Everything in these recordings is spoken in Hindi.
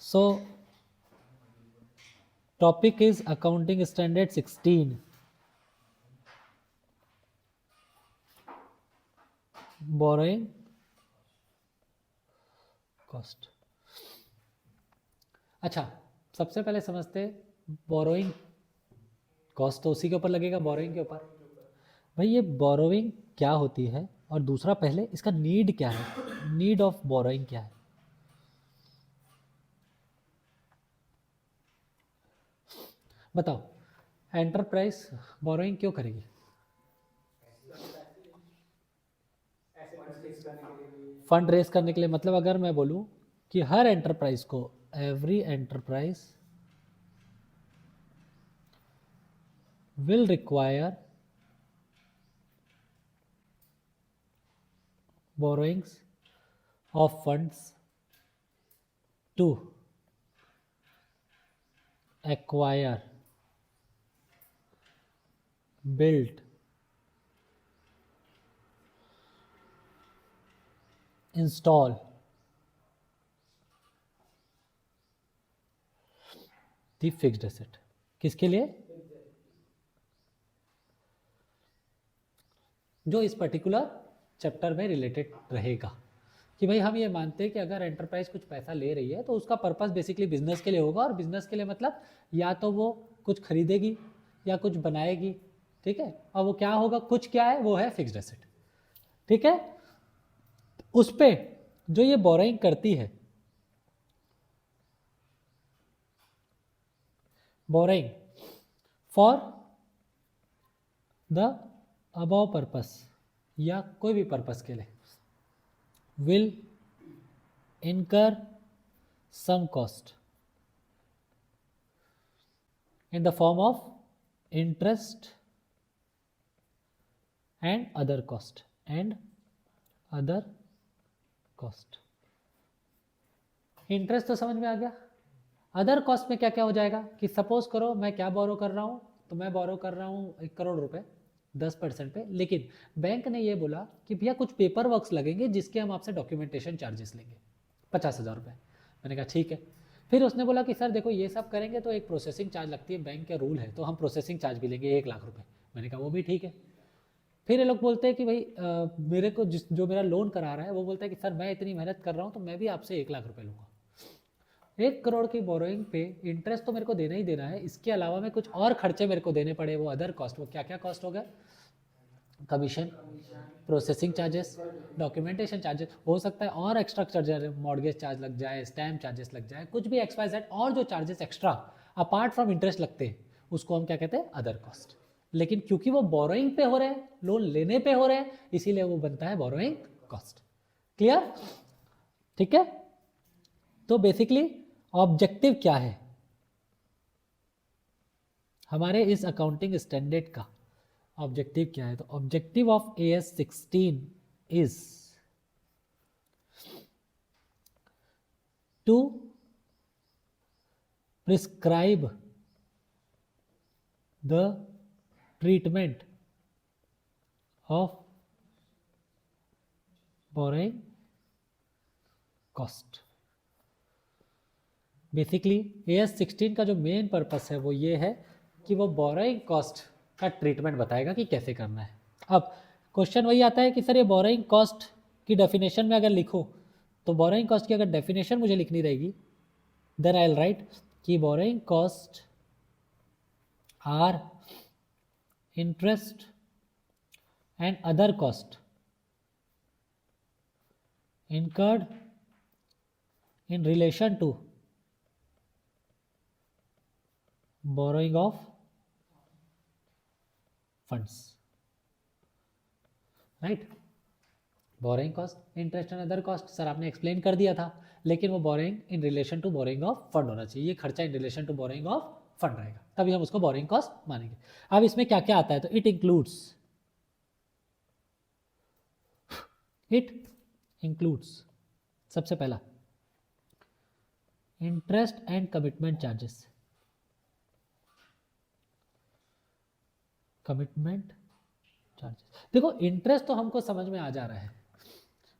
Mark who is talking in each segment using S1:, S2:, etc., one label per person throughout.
S1: So topic is accounting standard 16, borrowing cost. अच्छा, सबसे पहले समझते बोरोइंग कॉस्ट, तो उसी के ऊपर लगेगा, बोरोइंग के ऊपर। भाई ये बोरोइंग क्या होती है, और दूसरा पहले इसका नीड क्या है, नीड ऑफ बोरोइंग क्या है। बताओ, एंटरप्राइज बोरोइंग क्यों करेगी? फंड रेस करने के लिए। मतलब अगर मैं बोलूं कि हर एंटरप्राइज को, every enterprise will require borrowings of funds to acquire, build, install the fixed asset। किसके लिए? जो इस पर्टिकुलर चैप्टर में रिलेटेड रहेगा। कि भाई हम ये मानते हैं कि अगर एंटरप्राइज कुछ पैसा ले रही है तो उसका पर्पस बेसिकली बिजनेस के लिए होगा, और बिजनेस के लिए मतलब या तो वो कुछ खरीदेगी या कुछ बनाएगी, ठीक है। और वो क्या होगा, कुछ क्या है, वो है फिक्स्ड एसेट, ठीक है। उस पे जो ये बोरोइंग करती है, borrowing for the above purpose, या कोई भी पर्पस के लिए, will incur some cost in the form of interest and other cost, interest तो समझ में आ गया। अदर कॉस्ट में क्या क्या हो जाएगा कि सपोज करो मैं क्या बोरो कर रहा हूँ, तो मैं बोरो कर रहा हूँ 1 करोड़ रुपए 10% पे, लेकिन बैंक ने ये बोला कि भैया कुछ पेपर वर्क्स लगेंगे जिसके हम आपसे डॉक्यूमेंटेशन चार्जेस लेंगे 50,000 रुपये। मैंने कहा ठीक है। फिर उसने बोला कि सर देखो ये सब करेंगे तो एक प्रोसेसिंग चार्ज लगती है, बैंक का रूल है, तो हम प्रोसेसिंग चार्ज भी लेंगे 1 लाख रुपए। मैंने कहा वो भी ठीक है। फिर ये लोग बोलते हैं कि भाई मेरे को जो मेरा लोन करा रहा है वो बोलता है कि सर मैं इतनी मेहनत कर रहा हूँ तो मैं भी आपसे 1 लाख रुपए लूँगा। 1 करोड़ की बोरोइंग पे इंटरेस्ट तो मेरे को देना ही देना है, इसके अलावा में कुछ और खर्चे मेरे को देने पड़े, वो अदर कॉस्ट। वो क्या क्या कॉस्ट हो गए? Commission, processing charges, documentation charges, हो सकता है और एक्स्ट्रा चार्जर, मॉर्गेज चार्ज लग जाए, स्टैम्प चार्जेस लग जाए, कुछ भी एक्स वाई जेड, और जो charges extra apart from interest लगते हैं उसको हम क्या कहते हैं? Other cost. लेकिन क्योंकि वो बोरोइंग पे हो रहे हैं, लोन लेने पे हो रहे हैं, इसीलिए वो बनता है बोरोइंग कॉस्ट। क्लियर? ठीक है। तो बेसिकली ऑब्जेक्टिव क्या है हमारे इस अकाउंटिंग स्टैंडर्ड का? ऑब्जेक्टिव क्या है? तो objective of AS 16 is to prescribe the treatment of borrowing cost. Basically AS 16 का जो मेन पर्पस है वो ये है कि वो बोरोइंग कॉस्ट का ट्रीटमेंट बताएगा कि कैसे करना है। अब क्वेश्चन वही आता है कि सर ये बोरोइंग कॉस्ट की डेफिनेशन में अगर लिखो, तो बोरोइंग कॉस्ट की अगर डेफिनेशन मुझे लिखनी रहेगी, देन आई विल राइट कि borrowing cost are interest and other cost incurred in relation to borrowing of funds, right? Borrowing cost, interest and other cost sir आपने एक्सप्लेन कर दिया था, लेकिन वो borrowing in relation to borrowing of fund होना चाहिए। ये खर्चा in relation to borrowing of fund रहेगा, तभी हम उसको बोरोइंग कॉस्ट मानेंगे। अब इसमें क्या क्या आता है? तो इट इंक्लूड्स सबसे पहला interest and commitment charges. Commitment charges, देखो इंटरेस्ट तो हमको समझ में आ जा रहा है,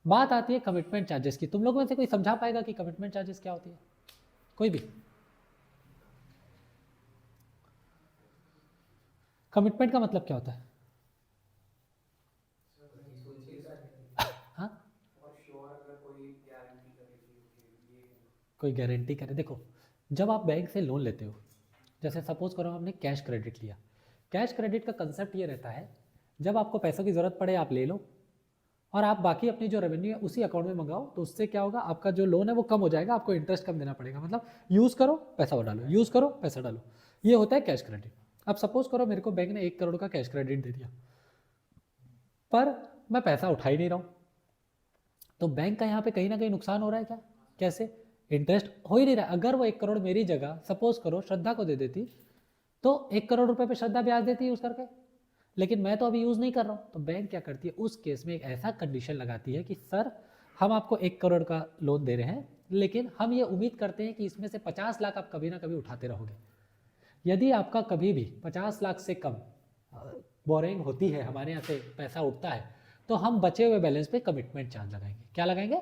S1: बात आती है कमिटमेंट चार्जेस की। तुम लोगों में से कोई समझा पाएगा कि कमिटमेंट चार्जेस क्या होती है? कोई भी। कमिटमेंट का मतलब क्या होता है? हाँ, कोई गारंटी करे। देखो, जब आप बैंक से लोन लेते हो, जैसे सपोज करो आपने कैश क्रेडिट लिया, कैश क्रेडिट का कंसेप्ट ये रहता है, जब आपको पैसों की ज़रूरत पड़े आप ले लो और आप बाकी अपनी जो रेवेन्यू है उसी अकाउंट में मंगाओ, तो उससे क्या होगा, आपका जो लोन है वो कम हो जाएगा, आपको इंटरेस्ट कम देना पड़ेगा। मतलब यूज़ करो पैसा डालो, यूज़ करो पैसा डालो, ये होता है कैश क्रेडिट। अब सपोज करो मेरे को बैंक ने 1 करोड़ का कैश क्रेडिट दे दिया, पर मैं पैसा उठा ही नहीं रहा हूँ, तो बैंक का यहाँ पे कहीं ना कहीं नुकसान हो रहा है क्या? कैसे? इंटरेस्ट हो ही नहीं रहा। अगर वो 1 करोड़ मेरी जगह सपोज करो श्रद्धा को दे देती, तो 1 करोड़ रुपए पे श्रद्धा ब्याज देती यूज़ करके, लेकिन मैं तो अभी यूज़ नहीं कर रहा हूँ। तो बैंक क्या करती है, उस केस में एक ऐसा कंडीशन लगाती है कि सर हम आपको 1 करोड़ का लोन दे रहे हैं, लेकिन हम ये उम्मीद करते हैं कि इसमें से 50 लाख आप कभी ना कभी उठाते रहोगे। यदि आपका कभी भी 50 लाख से कम बोरिंग होती है, हमारे यहाँ से पैसा उठता है, तो हम बचे हुए बैलेंस पे कमिटमेंट चार्ज लगाएंगे। क्या लगाएंगे?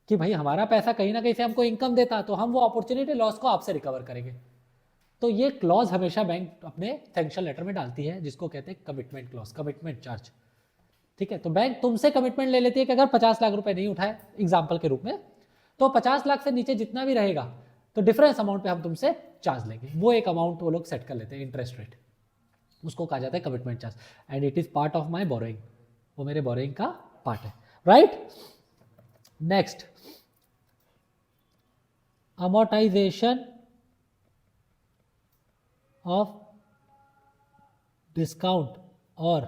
S1: कि भाई हमारा पैसा कहीं ना कहीं से हमको इनकम देता, तो हम वो अपॉर्चुनिटी लॉस को आपसे रिकवर करेंगे। तो ये क्लॉज हमेशा बैंक अपने सैंक्शन लेटर में डालती है, जिसको कहते हैं कमिटमेंट क्लॉज, कमिटमेंट चार्ज। ठीक है, तो बैंक तुमसे कमिटमेंट ले लेती है कि अगर 50 लाख रुपए नहीं उठाए एग्जाम्पल के रूप में, तो 50 लाख से नीचे जितना भी रहेगा तो डिफरेंस अमाउंट पे हम तुमसे चार्ज लेंगे। वो एक अमाउंट वो लोग सेट कर लेते हैं, इंटरेस्ट रेट, उसको कहा जाता है commitment charge, and it is part of my borrowing, वो मेरे बोरोइंग का पार्ट है, right. Next, amortization of discount or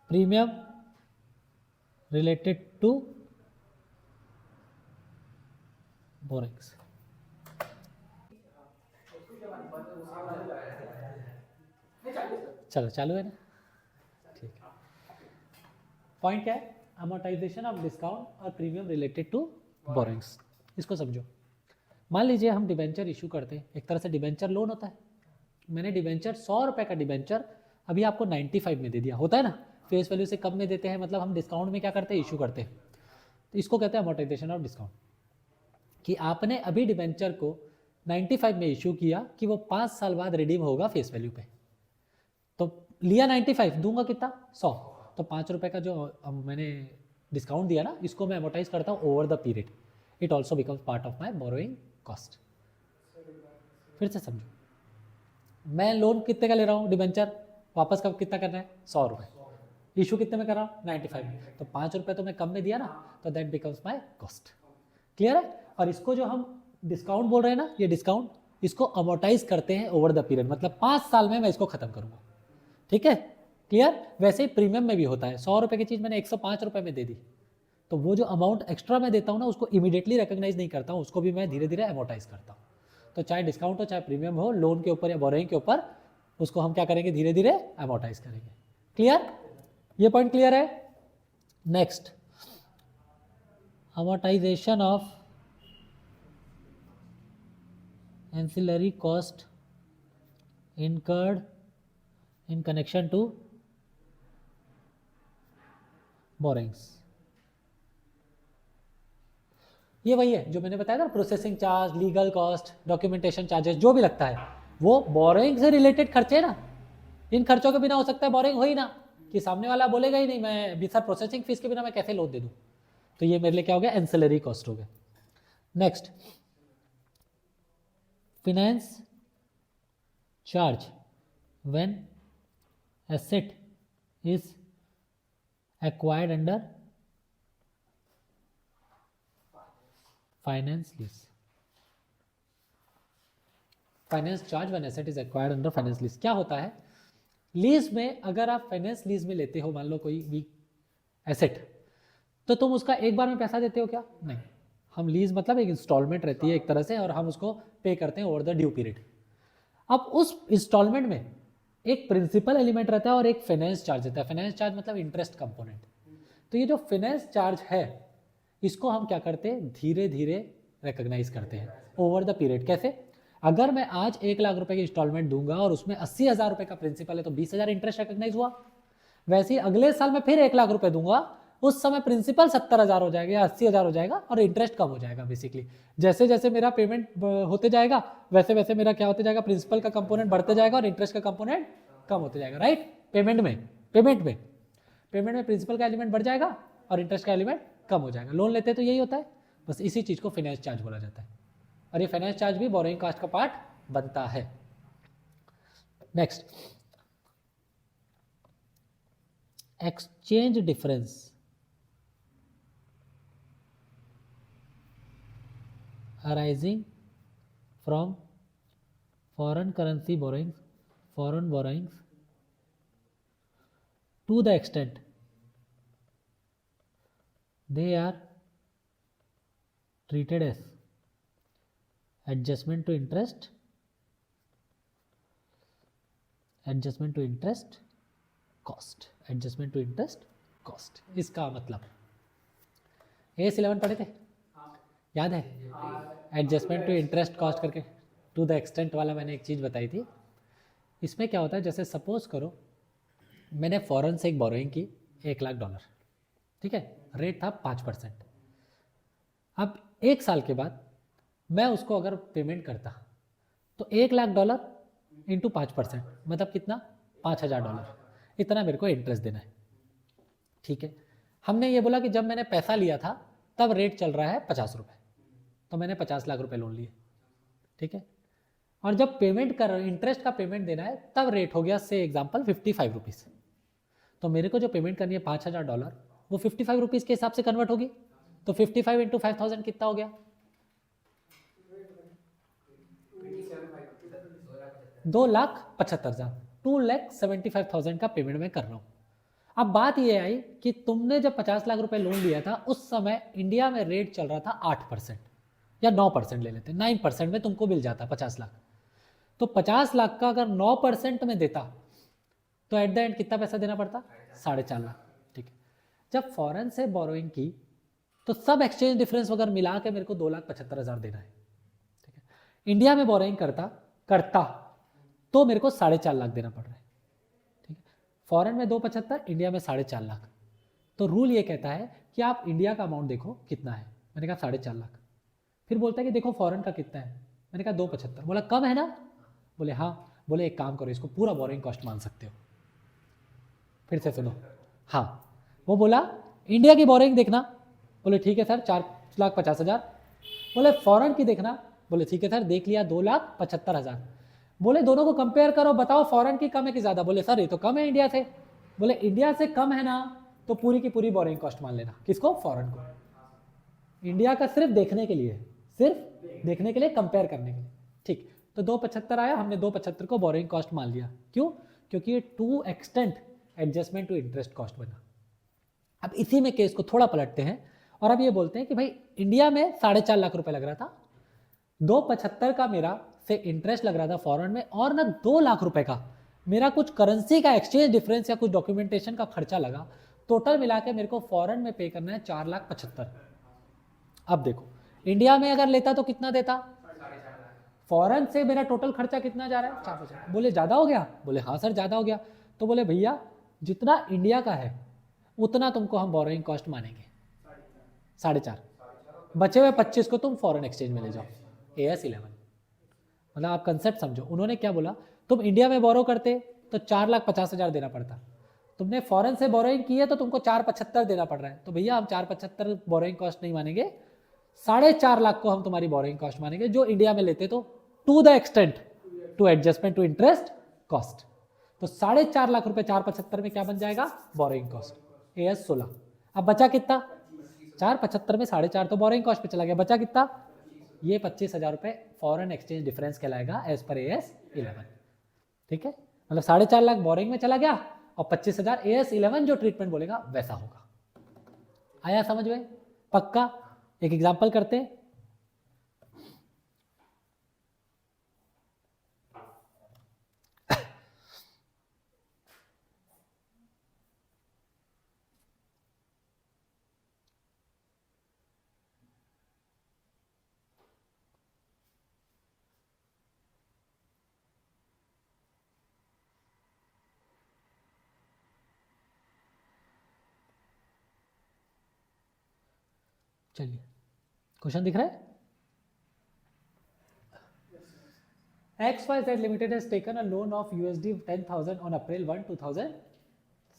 S1: premium related to borrowings। चलो चालू है ना, ठीक है। पॉइंट क्या है? amortization of discount और प्रीमियम रिलेटेड टू बोरिंग्स। इसको समझो। मान लीजिए हम डिबेंचर इशू करते हैं, एक तरह से डिबेंचर लोन होता है। मैंने डिबेंचर 100 रुपये का डिबेंचर अभी आपको 95 में दे दिया, होता है ना, फेस वैल्यू से कम में देते हैं, मतलब हम डिस्काउंट में क्या करते हैं, इशू करते हैं। तो इसको कहते हैं अमोर्टाइजेशन ऑफ डिस्काउंट, कि आपने अभी डिबेंचर को 95 में इशू किया कि वो 5 साल बाद रिडीम होगा फेस वैल्यू पे, तो लिया 95, दूंगा कितना, 100, तो 5 रुपये का जो मैंने डिस्काउंट दिया ना, इसको मैं अमोर्टाइज करता हूँ over the period, it also becomes part of my borrowing cost. फिर से समझो, मैं लोन कितने का ले रहा हूँ, डिबेंचर वापस कब कितना करना है, 100 रुपये, इशू कितने में कर रहा हूँ, 95 में, तो 5 रुपये तो मैं कम में दिया ना, तो that becomes my cost. Clear है? और इसको जो हम डिस्काउंट बोल रहे हैं ना, ये डिस्काउंट, इसको अमोर्टाइज करते हैं ओवर द पीरियड, मतलब 5 साल में मैं इसको खत्म करूंगा। ठीक है, क्लियर? वैसे ही प्रीमियम में भी होता है, 100 रुपये की चीज़ मैंने 105 रुपये में दे दी, तो वो जो अमाउंट एक्स्ट्रा मैं देता हूँ ना, उसको इमीडिएटली रिकॉग्नाइज नहीं करता हूँ, उसको भी मैं धीरे धीरे अमोर्टाइज करता हूँ। तो चाहे डिस्काउंट हो चाहे प्रीमियम हो, लोन के ऊपर या बोरोइंग के ऊपर, उसको हम क्या करेंगे, धीरे धीरे अमोर्टाइज करेंगे। क्लियर? ये पॉइंट क्लियर है? Next, amortisation of ancillary cost incurred in connection to borrowings. ये वही है जो मैंने बताया था, processing charge, legal cost, documentation charges, जो भी लगता है वो बोरिंग से रिलेटेड खर्चे ना। इन खर्चों के बिना हो सकता है बोरिंग हो ही ना, कि सामने वाला बोलेगा ही नहीं मैं सर प्रोसेसिंग फीस के बिना मैं कैसे लोन दे दूं, तो ये मेरे लिए क्या हो गया, एंसिलरी कॉस्ट हो गया। Next, finance charge when asset is acquired under finance lease. Finance charge when asset is acquired under finance lease. क्या होता है, लीज में अगर आप फाइनेंस लीज में लेते हो, मान लो कोई भी एसेट, तो तुम उसका एक बार में पैसा देते हो क्या? नहीं, हम लीज मतलब एक इंस्टॉलमेंट रहती है एक तरह से, और हम उसको पे करते हैं ओवर द ड्यू पीरियड। अब उस इंस्टॉलमेंट में एक प्रिंसिपल एलिमेंट रहता है और एक फाइनेंस चार्ज रहता है। फाइनेंस चार्ज मतलब इंटरेस्ट कंपोनेंट। तो ये जो फाइनेंस चार्ज है, इसको हम क्या करते हैं, धीरे धीरे रिकॉग्नाइज करते हैं ओवर द पीरियड। कैसे? अगर मैं आज 1 लाख रुपए की इंस्टॉलमेंट दूंगा और उसमें 80,000 रुपए का प्रिंसिपल है, तो 20,000 इंटरेस्ट रिकॉग्नाइज हुआ। वैसे ही अगले साल में फिर 1 लाख रुपए दूंगा, उस समय प्रिंसिपल 70,000 हो जाएगा या 80,000 हो जाएगा और इंटरेस्ट कम हो जाएगा। बेसिकली जैसे जैसे मेरा पेमेंट होते जाएगा वैसे वैसे मेरा क्या होते जाएगा, प्रिंसिपल का कंपोनेंट बढ़ते जाएगा और इंटरेस्ट का कंपोनेंट कम होते जाएगा। राइट, पेमेंट में प्रिंसिपल का एलिमेंट बढ़ जाएगा और इंटरेस्ट का एलिमेंट कम हो जाएगा। लोन लेते तो यही होता है, बस इसी चीज को फाइनेंस चार्ज बोला जाता है और ये फाइनेंस चार्ज भी बोरोइंग कॉस्ट का पार्ट बनता है। Next, exchange difference arising from foreign currency borrowings to the extent they are treated as adjustment to interest cost। इसका मतलब AS11 पढ़े थे, याद है? एडजस्टमेंट टू इंटरेस्ट कॉस्ट करके टू द एक्सटेंट वाला मैंने एक चीज़ बताई थी। इसमें क्या होता है, जैसे सपोज करो मैंने फॉरेन से एक बोरोइंग की $1,00,000, ठीक है, रेट था 5%। अब 1 साल के बाद मैं उसको अगर पेमेंट करता तो $1,00,000 इंटू 5% मतलब कितना, $5,000, इतना मेरे को इंटरेस्ट देना है। ठीक है, हमने ये बोला कि जब मैंने पैसा लिया था तब रेट चल रहा है 50 रुपये, तो मैंने 50 लाख रुपए लोन लिए। ठीक है, और जब पेमेंट कर इंटरेस्ट का पेमेंट देना है तब रेट हो गया से एग्जांपल 55 रुपीज़, तो मेरे को जो पेमेंट करनी है $5,000 वो 55 रुपीज़ के हिसाब से कन्वर्ट होगी। तो 55 इंटू 5,000 कितना हो गया, 2,75,000, 2,75,000 का पेमेंट मैं कर रहा हूँ। अब बात ये आई कि तुमने जब 50 लाख रुपए लोन लिया था उस समय इंडिया में रेट चल रहा था 8% या 9% ले लेते, 9% में तुमको मिल जाता 50 लाख। तो 50 लाख का अगर 9% में देता तो एट द एंड कितना पैसा देना पड़ता, 4.5 लाख। ठीक है, जब फॉरेन से बोरोइंग की तो सब एक्सचेंज डिफरेंस वगैरह मिला के मेरे को 2,75,000 देना है। ठीक है, इंडिया में बोरोइंग करता तो मेरे को 4.5 लाख देना पड़ रहा है। ठीक है, फॉरेन में 2,75, इंडिया में 4.5 लाख। तो रूल ये कहता है कि आप इंडिया का अमाउंट देखो कितना है, मैंने कहा 4.5 लाख। फिर बोलता है कि देखो फॉरेन का कितना है, मैंने कहा 2,75। बोला कम है ना, बोले हाँ। बोले एक काम करो, इसको पूरा बोरिंग कॉस्ट मान सकते हो। फिर से सुनो, हाँ, वो बोला इंडिया की बोरिंग देखना, बोले ठीक है सर 4,50,000। बोले फॉरेन की देखना, बोले ठीक है सर देख लिया 2,75,000। बोले दोनों को कंपेयर करो, बताओ फॉरेन की कम है कि ज्यादा। बोले सर ये तो कम है इंडिया से। बोले इंडिया से कम है ना, तो पूरी की पूरी बोरिंग कॉस्ट मान लेना। किसको, फॉरेन को। इंडिया का सिर्फ देखने के लिए, कंपेयर करने के लिए। ठीक, तो 2,75 आया, हमने 2,75 को बोरिंग कॉस्ट मान लिया। क्यों, क्योंकि ये to extent adjustment to interest cost बना। अब इसी में केस को थोड़ा पलटते हैं और अब ये बोलते हैं कि भाई इंडिया में 4.5 लाख रुपए लग रहा था, 2,75 का मेरा से इंटरेस्ट लग रहा था फॉरेन में, और ना 2 लाख रुपए का मेरा कुछ करेंसी का एक्सचेंज डिफरेंस या कुछ डॉक्यूमेंटेशन का खर्चा लगा। टोटल मिला के मेरे को फॉरेन में पे करना है 4,75,000। अब देखो इंडिया में अगर लेता तो कितना देता, फॉरेन से मेरा टोटल खर्चा कितना जा रहा है, 4,500। बोले ज्यादा हो गया, बोले हाँ सर ज्यादा हो गया। तो बोले भैया जितना इंडिया का है उतना तुमको हम बोरोइंग कॉस्ट मानेंगे, 4.5। बचे हुए 25 को तुम फॉरेन एक्सचेंज में ले जाओ, AS11। मतलब आप कंसेप्ट समझो, उन्होंने क्या बोला, तुम इंडिया में बोरो करते तो 4,50,000 देना पड़ता, तुमने फॉरेन से बोरोइंग की है तो तुमको 4,75 देना पड़ रहा है। तो भैया हम 4,75 बोरोइंग कॉस्ट नहीं मानेंगे, 4.5 लाख को हम तुम्हारी बोरोइंग कॉस्ट मानेंगे जो इंडिया में लेते तो to the extent to adjustment to interest cost. तो 4.5 लाख रुपए 4,75 में क्या बन जाएगा, बोरोइंग कॉस्ट, AS16। अब बचा कितना, 4,75 में 4.5 तो बोरोइंग कॉस्ट पे चला गया, बचा कितना, ये 25,000 रुपए फॉरेन एक्सचेंज डिफरेंस कहलाएगा एज पर AS11। ठीक है, मतलब 4.5 लाख बोरिंग में चला गया और 25,000 AS11 जो ट्रीटमेंट बोलेगा वैसा होगा। आया समझ में, पक्का। एक एग्जांपल करते हैं, चलिए क्वेश्चन दिख रहा है। XYZ Limited has taken a loan of USD 10,000 on April 1, 2000,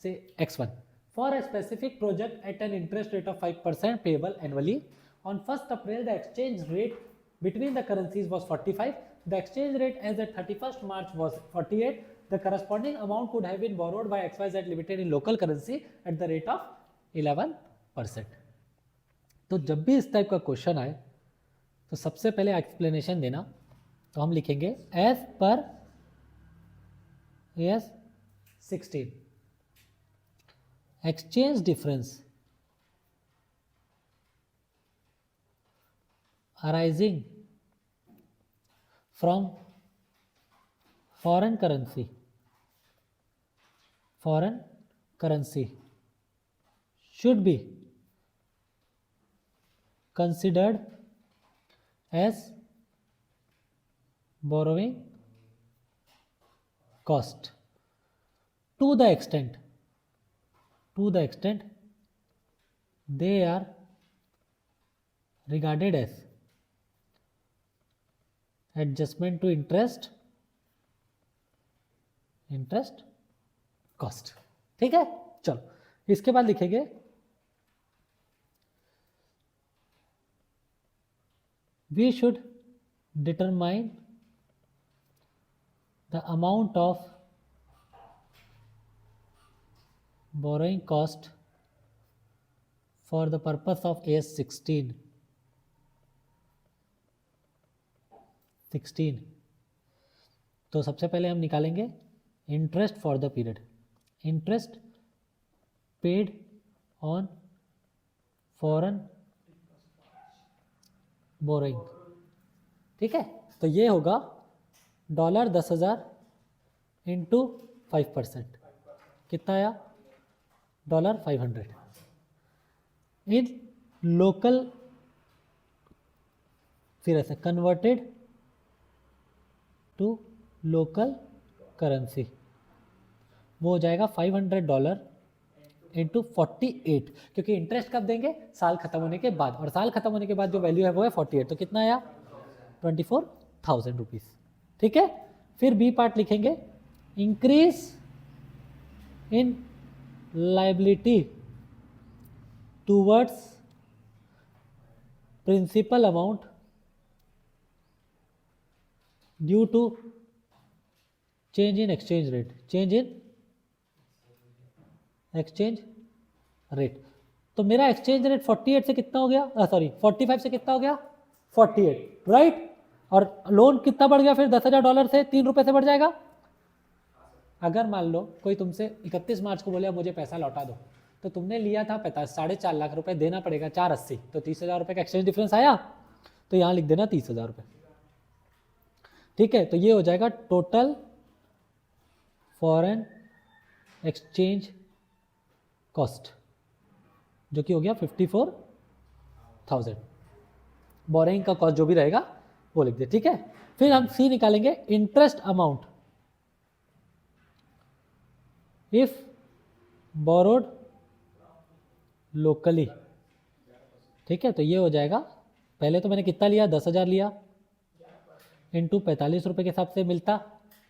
S1: say X1, for a specific project at an interest rate of 5% payable annually. On 1st April, the exchange rate between the currencies was 45. The exchange rate as at 31st March was 48. The corresponding amount could have been borrowed by XYZ Limited in local currency at the rate of 11%. तो जब भी इस टाइप का क्वेश्चन आए तो सबसे पहले एक्सप्लेनेशन देना। तो हम लिखेंगे as per S 16 exchange difference arising from foreign currency should be considered as borrowing cost to the extent they are regarded as adjustment to interest cost। ठीक है, चलो इसके बाद लिखेंगे we should determine the amount of borrowing cost for the purpose of AS 16 तो सबसे पहले हम निकालेंगे interest for the period, interest paid on foreign borrowing. ठीक है, तो ये होगा $10,000 इंटू 5%, कितना आया $500 इन लोकल, फिर ऐसे कन्वर्टेड टू लोकल करेंसी वो हो जाएगा $500 इंटू 48, क्योंकि इंटरेस्ट कब देंगे, साल खत्म होने के बाद, और साल खत्म होने के बाद जो वैल्यू है वो है 48, तो कितना आया 24,000 रुपीज। ठीक है, फिर बी पार्ट लिखेंगे increase in liability towards principal amount due to change in exchange rate, तो मेरा एक्सचेंज रेट 48 से कितना हो गया, 45 से कितना हो गया 48, राइट। और लोन कितना बढ़ गया फिर $10,000 से $3 से बढ़ जाएगा। अगर मान लो कोई तुमसे 31 मार्च को बोले मुझे पैसा लौटा दो, तो तुमने लिया था 4.5 लाख रुपए, देना पड़ेगा 480, तो 30,000 रुपए का एक्सचेंज डिफरेंस आया, तो यहां लिख देना 30,000 रुपए। ठीक है, तो ये हो जाएगा टोटल फॉरेन एक्सचेंज कॉस्ट, जो कि हो गया 54,000। बोरिंग का कॉस्ट जो भी रहेगा वो लिख दे। ठीक है, फिर हम सी निकालेंगे interest amount if borrowed locally. ठीक है, तो ये हो जाएगा, पहले तो मैंने कितना लिया 10,000 लिया, इंटू 45 रुपए के हिसाब से मिलता,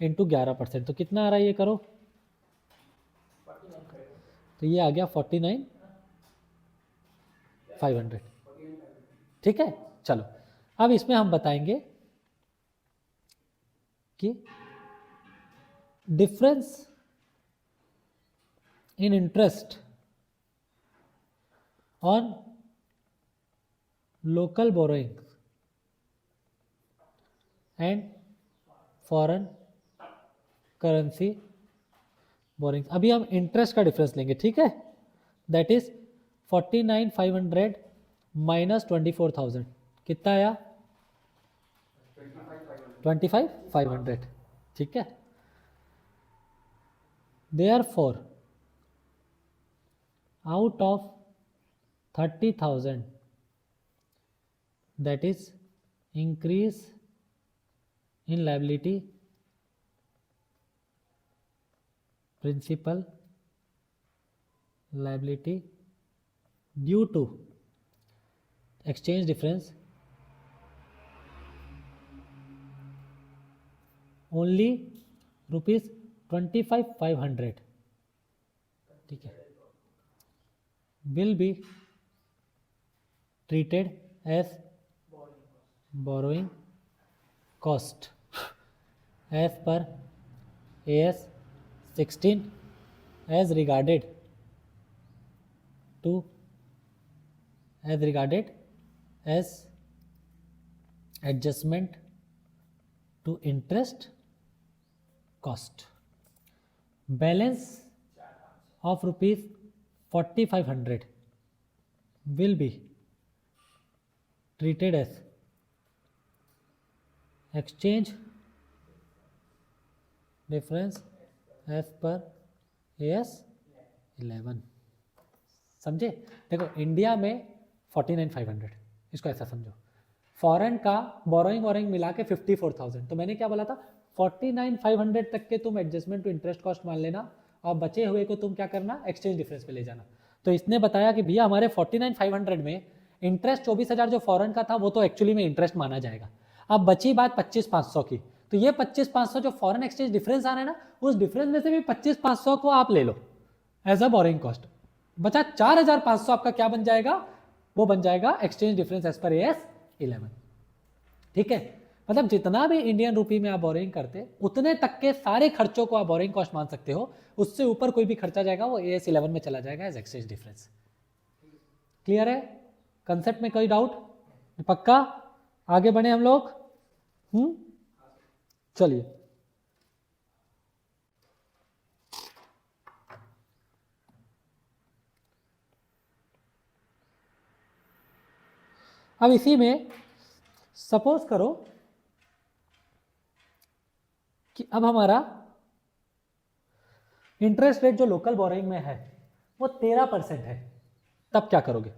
S1: इंटू 11%, तो कितना आ रहा है ये करो, तो ये आ गया 49,500। ठीक है, चलो अब इसमें हम बताएंगे कि difference in interest on local borrowing and foreign currency boring. अभी हम इंटरेस्ट का डिफरेंस लेंगे। ठीक है, दैट इज 49,500 माइनस 24,000, कितना आया 25,500। ठीक है, therefore out of 30,000 that is increase in liability principal liability due to, exchange difference only ₹25,500, ठीक है, will be treated as borrowing cost as per AS 16 as regarded as adjustment to interest cost. Balance of ₹4,500 will be treated as exchange difference as per AS 11. समझे? देखो इंडिया में 49,500, इसको ऐसा समझो, फॉरेन का बोरोइंग मिला के 54,000, तो मैंने क्या बोला था 49,500 तक के तुम एडजस्टमेंट टू इंटरेस्ट कॉस्ट मान लेना और बचे हुए को तुम क्या करना एक्सचेंज डिफरेंस पे ले जाना। तो इसने बताया कि भैया हमारे 49,500 में इंटरेस्ट 24,000 जो फॉरेन का था वो तो एक्चुअली में इंटरेस्ट माना जाएगा। अब बची बात 25,500 की, तो ये 25,500 जो फॉरेन एक्सचेंज डिफरेंस आ रहा है ना, उस डिफरेंस में से भी 25,500 को आप ले लो एज अ बोरिंग कॉस्ट। बचा 4,500 आपका क्या बन जाएगा, वो बन जाएगा exchange difference as per AS 11। ठीक है, मतलब जितना भी इंडियन रूपी में आप बोरिंग करते उतने तक के सारे खर्चों को आप बोरिंग कॉस्ट मान सकते हो, उससे ऊपर कोई भी खर्चा जाएगा वो AS 11 में चला जाएगा एज एक्सचेंज डिफरेंस। क्लियर है? कंसेप्ट में कोई डाउट? पक्का? आगे बढ़े हम लोग। चलिए अब इसी में सपोज करो कि अब हमारा इंटरेस्ट रेट जो लोकल बोरिंग में है वो 13% है, तब क्या करोगे?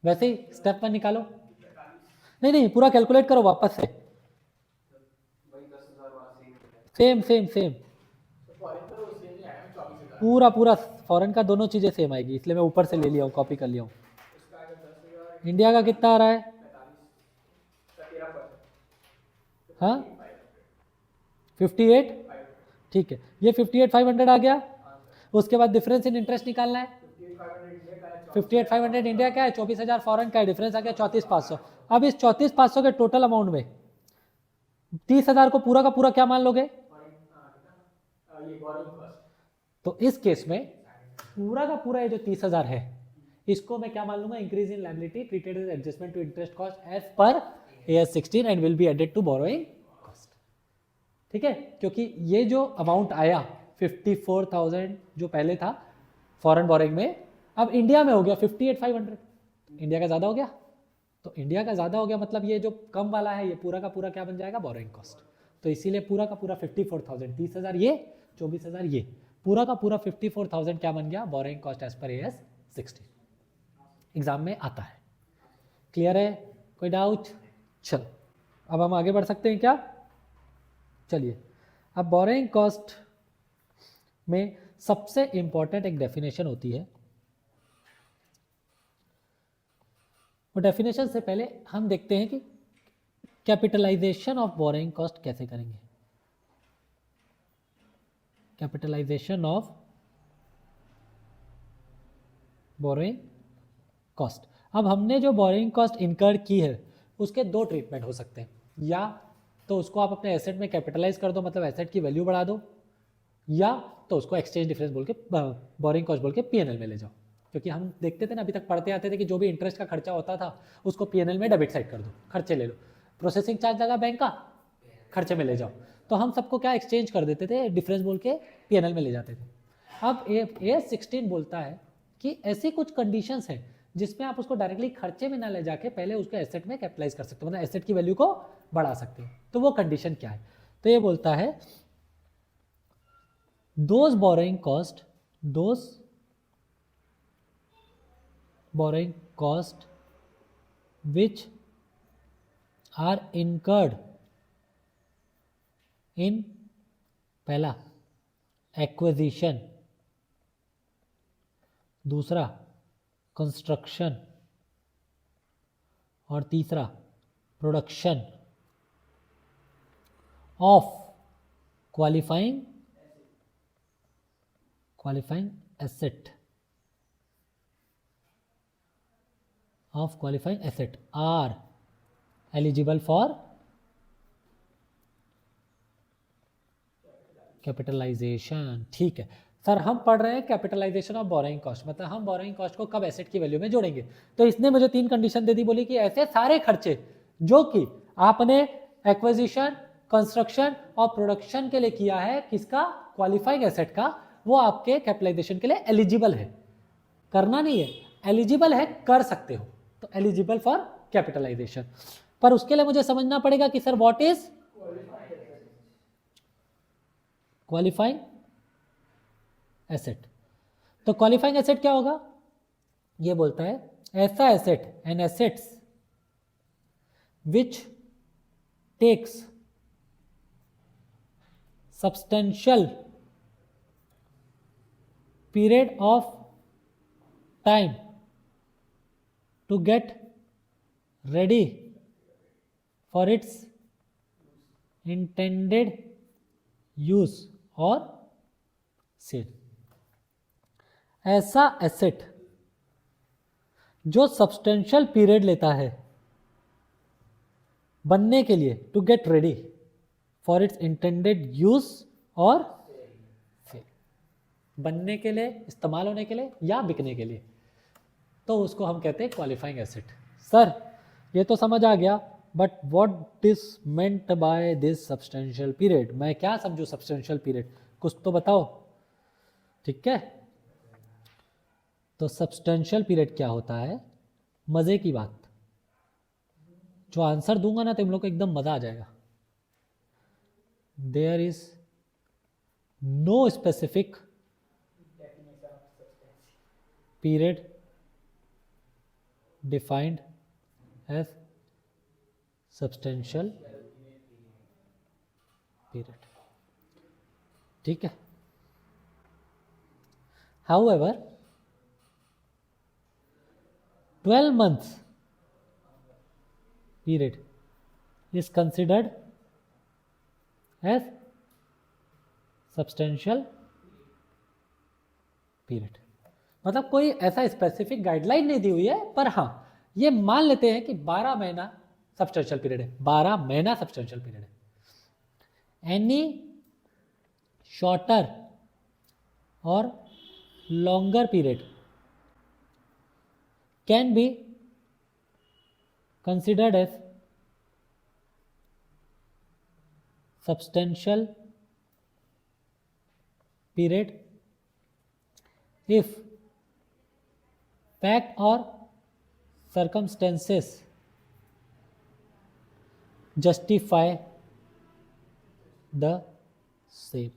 S1: वैसे ही स्टेप वन निकालो, नहीं पूरा कैलकुलेट करो वापस से, सेम पूरा फॉरेन का दोनों चीजें सेम आएगी, इसलिए मैं ऊपर से ले लिया हूँ, कॉपी कर लिया हूँ। इंडिया का कितना आ रहा है? हाँ 58, ठीक है, ये 58,500 आ गया। उसके बाद डिफरेंस इन इंटरेस्ट निकालना है, 58,500 इंडिया का है, 24,000 फॉरेन का है, डिफरेंस आ गया 34,500। अब इस 34,500 के टोटल अमाउंट में 30,000 को पूरा का पूरा क्या मान लोगे? तो इस केस में पूरा का पूरा ये जो 30,000 है इसको मैं क्या मान लूंगा? Increase in liability treated as adjustment to interest cost as per AS 16 and will be added to borrowing cost. ठीक है, क्योंकि ये जो अमाउंट आया 54,000 जो पहले था फॉरेन बोरोइंग में, अब इंडिया में हो गया 58,500, इंडिया का ज्यादा हो गया, तो इंडिया का ज्यादा हो गया मतलब ये जो कम वाला है ये पूरा का पूरा क्या बन जाएगा? Borrowing cost. तो इसीलिए पूरा का पूरा 54,000, 30,000 ये, 24,000 ये, पूरा का पूरा 54,000 क्या बन गया? Borrowing cost as per AS 16। Exam में आता है। क्लियर है? कोई डाउट? चलो अब हम आगे बढ़ सकते हैं क्या? चलिए, अब बोरोइंग कॉस्ट में सबसे इंपॉर्टेंट एक डेफिनेशन होती है, वो डेफिनेशन से पहले हम देखते हैं कि कैपिटलाइजेशन ऑफ बोरोइंग कॉस्ट कैसे करेंगे। कैपिटलाइजेशन ऑफ बोरोइंग कॉस्ट, अब हमने जो बोरोइंग कॉस्ट इनकर की है उसके दो ट्रीटमेंट हो सकते हैं, या तो उसको आप अपने एसेट में कैपिटलाइज कर दो, मतलब एसेट की वैल्यू बढ़ा दो, या तो उसको एक्सचेंज डिफरेंस बोल के बोरोइंग कॉस्ट बोल के P&L में ले जाओ। क्योंकि हम देखते थे ना, अभी तक पढ़ते आते थे कि जो भी इंटरेस्ट का खर्चा होता था उसको P&L में डेबिट साइड कर दो, खर्चे ले लो, प्रोसेसिंग चार्ज लगा बैंक का, खर्चे में ले जाओ, तो हम सबको क्या एक्सचेंज कर देते थे, डिफरेंस बोल के P&L में ले जाते थे। अब AS 16 बोलता है कि ऐसी कुछ कंडीशंस हैं जिसमें आप उसको डायरेक्टली खर्चे में ना ले जाके पहले उसको एसेट में कैपिटलाइज कर सकते हो, मतलब एसेट की वैल्यू को बढ़ा सकते हो। तो वो कंडीशन क्या है? तो ये बोलता है those borrowing cost which are incurred in पहला एक्विजिशन, दूसरा कंस्ट्रक्शन, और तीसरा production of qualifying asset are eligible for capitalisation. ठीक है सर, हम पढ़ रहे हैं कैपिटलाइजेशन ऑफ बोरोइंग कॉस्ट, मतलब हम बोरोइंग कॉस्ट को कब एसेट की वैल्यू में जोड़ेंगे। तो इसने मुझे 3 कंडीशन दे दी, बोली कि ऐसे सारे खर्चे जो कि आपने एक्विजिशन, कंस्ट्रक्शन और प्रोडक्शन के लिए किया है, किसका, क्वालिफाइंग एसेट का, वो आपके कैपिटलाइजेशन के लिए एलिजिबल है। करना नहीं है, एलिजिबल है, कर सकते हो, तो एलिजिबल फॉर कैपिटलाइजेशन। पर उसके लिए मुझे समझना पड़ेगा कि sir what is qualifying asset. तो क्वालिफाइंग एसेट क्या होगा, ये बोलता है ऐसा asset and assets which takes substantial period of time to get ready for its intended use और सेल। ऐसा एसेट जो सब्सटेंशियल पीरियड लेता है बनने के लिए, to get ready for its intended use और सेल, बनने के लिए, इस्तेमाल होने के लिए या बिकने के लिए, तो उसको हम कहते हैं क्वालिफाइंग एसेट। सर ये तो समझ आ गया, but what is meant by this substantial period, मैं क्या समझूं सब्सटेंशियल पीरियड, कुछ तो बताओ। ठीक है, तो सब्सटेंशियल पीरियड क्या होता है, मजे की बात, जो आंसर दूंगा ना तुम लोग को एकदम मजा आ जाएगा। There is no specific period defined as substantial period. ठीक है, however 12 months period is considered as substantial period। मतलब कोई ऐसा स्पेसिफिक गाइडलाइन नहीं दी हुई है, पर हाँ ये मान लेते हैं कि 12 महीना सब्सटेंशियल पीरियड है, 12 महीना सब्सटेंशियल पीरियड है। एनी शॉर्टर और longer period can be considered as substantial period if fact or circumstances justify the same।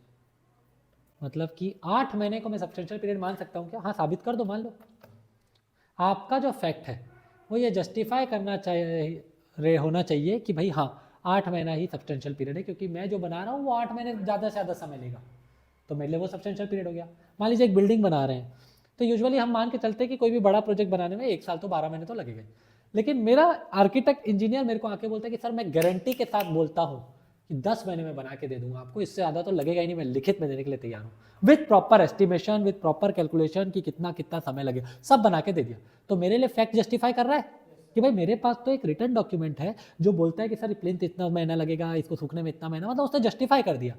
S1: मतलब कि 8 महीने को मैं सब्सटेंशियल पीरियड मान सकता हूं क्या, हाँ साबित कर दो, मान लो। आपका जो फैक्ट है वो ये जस्टिफाई करना चाहिए, होना चाहिए कि भाई हाँ 8 महीना ही सब्सटेंशियल पीरियड है, क्योंकि मैं जो बना रहा हूँ वो 8 महीने ज़्यादा से ज़्यादा समय लेगा, तो मेरे लिए वो सब्सटेंशियल पीरियड हो गया। मान लीजिए एक बिल्डिंग बना रहे हैं, तो यूजुअली हम मान के चलते हैं कि कोई भी बड़ा प्रोजेक्ट बनाने में 1 साल तो 12 महीने तो लगेगा। लेकिन मेरा आर्किटेक्ट इंजीनियर मेरे को आके बोलता है कि सर मैं गारंटी के साथ बोलता हूँ कि 10 महीने में बना के दे दूंगा आपको, इससे ज़्यादा तो लगेगा ही नहीं, मैं लिखित में देने के लिए तैयार हूँ, with proper estimation, with proper calculation कि कितना कितना समय लगे, सब बना के दे दिया। तो मेरे लिए फैक्ट जस्टिफाई कर रहा है कि भाई मेरे पास तो एक रिटर्न डॉक्यूमेंट है जो बोलता है कि सर प्लेन इतना महीना लगेगा, इसको सूखने में इतना महीना, मतलब उसने जस्टिफाई कर दिया।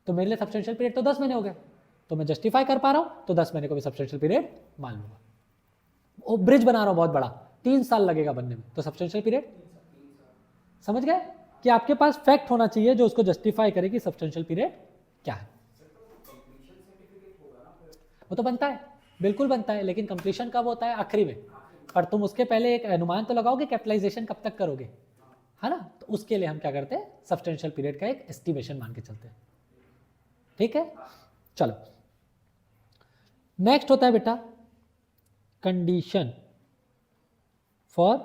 S1: तो मेरे लिए सब्सटेंशियल पीरियड तो 10 महीने हो गए, तो मैं जस्टिफाई कर पा रहा हूँ, तो 10 महीने को भी सब्सटेंशियल पीरियड मान लूंगा। वो ब्रिज बना रहा हूँ बहुत बड़ा, 3 साल लगेगा बनने में, तो सब्सटेंशियल पीरियड। समझ गए कि आपके पास फैक्ट होना चाहिए जो उसको जस्टिफाई करे कि सब्सटेंशियल पीरियड क्या है। वो तो बनता है, बिल्कुल बनता है, लेकिन कंप्लीशन कब होता है, आखिरी में। पर तुम उसके पहले एक अनुमान तो लगाओगे कैपिटलाइजेशन कब तक करोगे, है ना, तो उसके लिए हम क्या करते हैं, सब्सटेंशियल पीरियड का एक एस्टिमेशन मान के चलते हैं। ठीक है, चलो नेक्स्ट होता है बेटा कंडीशन फॉर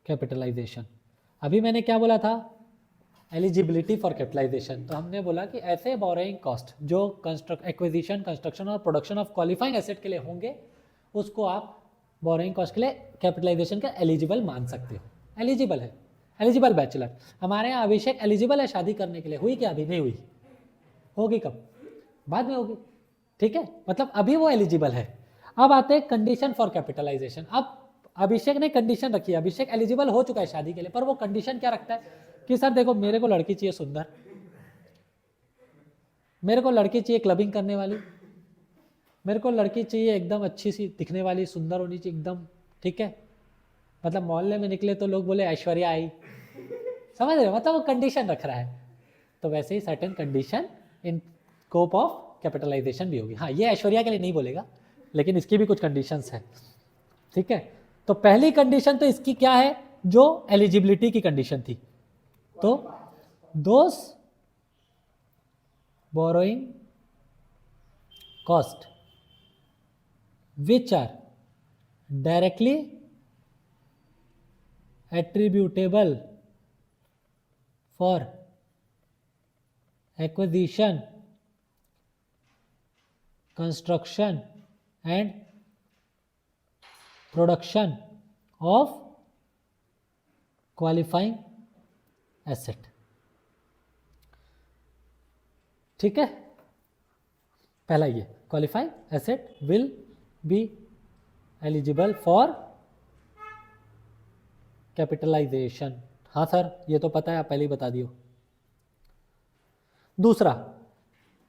S1: कैपिटलाइजेशन। अभी मैंने क्या बोला था, एलिजिबिलिटी फॉर कैपिटलाइजेशन। तो हमने बोला कि ऐसे बोरोइंग कॉस्ट जो एक्विजिशन, कंस्ट्रक्शन और प्रोडक्शन ऑफ क्वालिफाइंग एसेट के लिए होंगे, उसको आप बोरोइंग कॉस्ट के लिए कैपिटलाइजेशन का एलिजिबल मान सकते हो, एलिजिबल है, एलिजिबल बैचलर। हमारे यहाँ अभिषेक एलिजिबल है शादी करने के लिए, हुई क्या? अभी नहीं हुई, होगी कब? बाद में होगी, ठीक है, मतलब अभी वो एलिजिबल है। अब आते हैं कंडीशन फॉर कैपिटलाइजेशन। अब अभिषेक ने कंडीशन रखी है, अभिषेक एलिजिबल हो चुका है शादी के लिए, पर वो कंडीशन क्या रखता है कि सर देखो मेरे को लड़की चाहिए सुंदर, मेरे को लड़की चाहिए क्लबिंग करने वाली, मेरे को लड़की चाहिए एकदम अच्छी सी दिखने वाली, सुंदर होनी चाहिए एकदम, ठीक है, मतलब मोहल्ले में निकले तो लोग बोले ऐश्वर्या आई, समझ रहे हो, मतलब वो कंडीशन रख रहा है। तो वैसे ही certain condition in scope of capitalisation भी होगी। हाँ, ये ऐश्वर्या के लिए नहीं बोलेगा, लेकिन इसकी भी कुछ कंडीशंस है, ठीक है। तो पहली कंडीशन तो इसकी क्या है, जो एलिजिबिलिटी की कंडीशन थी, तो those borrowing cost which are directly attributable for acquisition, construction and production of qualifying asset, ठीक है। पहला ये qualifying asset will be eligible for capitalization. हाँ सर ये तो पता है, आप पहले ही बता दियो। दूसरा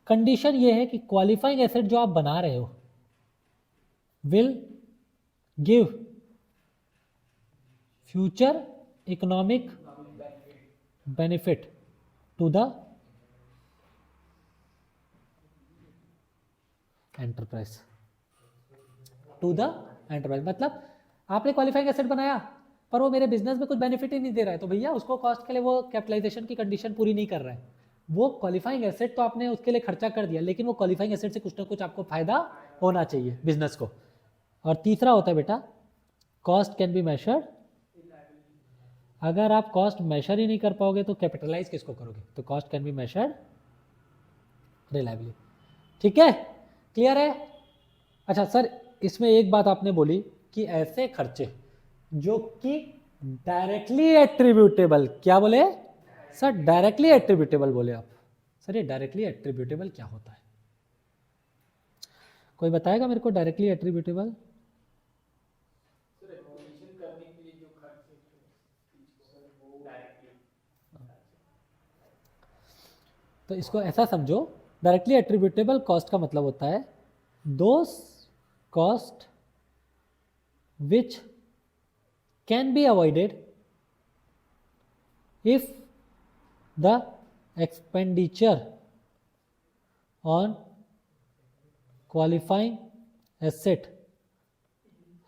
S1: कंडीशन ये है कि क्वालिफाइंग एसेट जो आप बना रहे हो will give future economic benefit to the enterprise, to the enterprise. मतलब आपने क्वालिफाइंग एसेट बनाया पर वो मेरे बिजनेस में कुछ बेनिफिट ही नहीं दे रहा है, तो भैया उसको कॉस्ट के लिए वो कैपिटलाइजेशन की कंडीशन पूरी नहीं कर रहा है। वो क्वालिफाइंग एसेट तो आपने उसके लिए खर्चा कर दिया, लेकिन वो क्वालिफाइंग एसेट से कुछ ना कुछ आपको फायदा होना चाहिए बिजनेस को। और तीसरा होता है बेटा कॉस्ट कैन बी मेजर्ड। अगर आप कॉस्ट मेजर ही नहीं कर पाओगे तो कैपिटलाइज किसको करोगे? तो cost can be measured reliably, ठीक है, क्लियर है। अच्छा सर इसमें एक बात आपने बोली कि ऐसे खर्चे जो कि डायरेक्टली एट्रीब्यूटेबल, क्या बोले सर? डायरेक्टली एट्रीब्यूटेबल बोले आप। सर ये डायरेक्टली एट्रीब्यूटेबल क्या होता है? कोई बताएगा मेरे को डायरेक्टली एट्रीब्यूटेबल? तो इसको ऐसा समझो, डायरेक्टली एट्रीब्यूटेबल कॉस्ट का मतलब होता है those cost which can be avoided if the expenditure on qualifying asset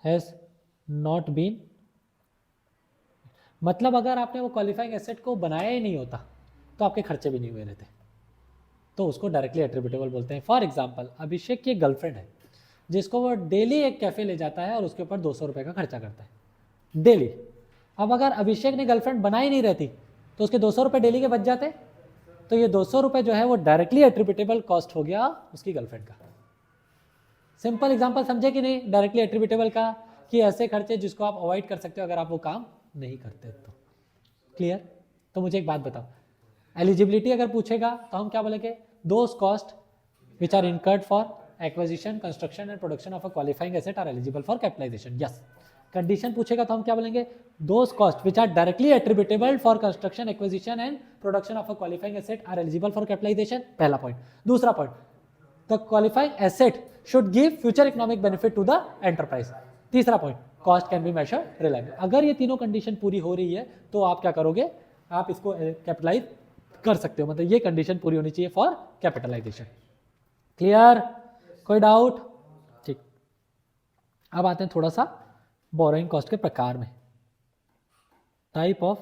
S1: has not been, मतलब अगर आपने वो क्वालिफाइंग एसेट को बनाया ही नहीं होता तो आपके खर्चे भी नहीं हुए रहते, तो उसको डायरेक्टली एट्रीब्यूटेबल बोलते हैं। फॉर एग्जांपल अभिषेक की गर्लफ्रेंड है जिसको वो डेली एक कैफे ले जाता है और उसके ऊपर 200 रुपये का खर्चा करता है डेली। अब अगर अभिषेक ने गर्लफ्रेंड बनाई नहीं रहती तो उसके 200 रुपये डेली के बच जाते, तो ये 200 रुपये जो है वो डायरेक्टली एट्रीब्यूटेबल कॉस्ट हो गया उसकी गर्लफ्रेंड का। सिंपल एग्जांपल समझे कि नहीं डायरेक्टली एट्रीब्यूटेबल का, कि ऐसे खर्चे जिसको आप अवॉइड कर सकते हो अगर आप वो काम नहीं करते तो। क्लियर? तो मुझे एक बात बताओ, एलिजिबिलिटी अगर पूछेगा तो हम क्या बोलेंगे? Those cost which are incurred for acquisition, construction and production of a qualifying asset are eligible for capitalisation. Yes. Condition पूछेगा तो हम क्या बोलेंगे? Those cost which are directly attributable for construction, acquisition and production of a qualifying asset are eligible for capitalisation. पहला पॉइंट। दूसरा point, the qualifying asset should give future economic benefit to the enterprise. तीसरा point, cost can be measured reliable. अगर ये तीनों कंडीशन पूरी हो रही है तो आप क्या करोगे? आप इसको कैपिटलाइज कर सकते हो, मतलब ये कंडीशन पूरी होनी चाहिए फॉर कैपिटलाइजेशन। क्लियर? कोई डाउट? ठीक। अब आते हैं थोड़ा सा बोरोइंग कॉस्ट के प्रकार में, टाइप ऑफ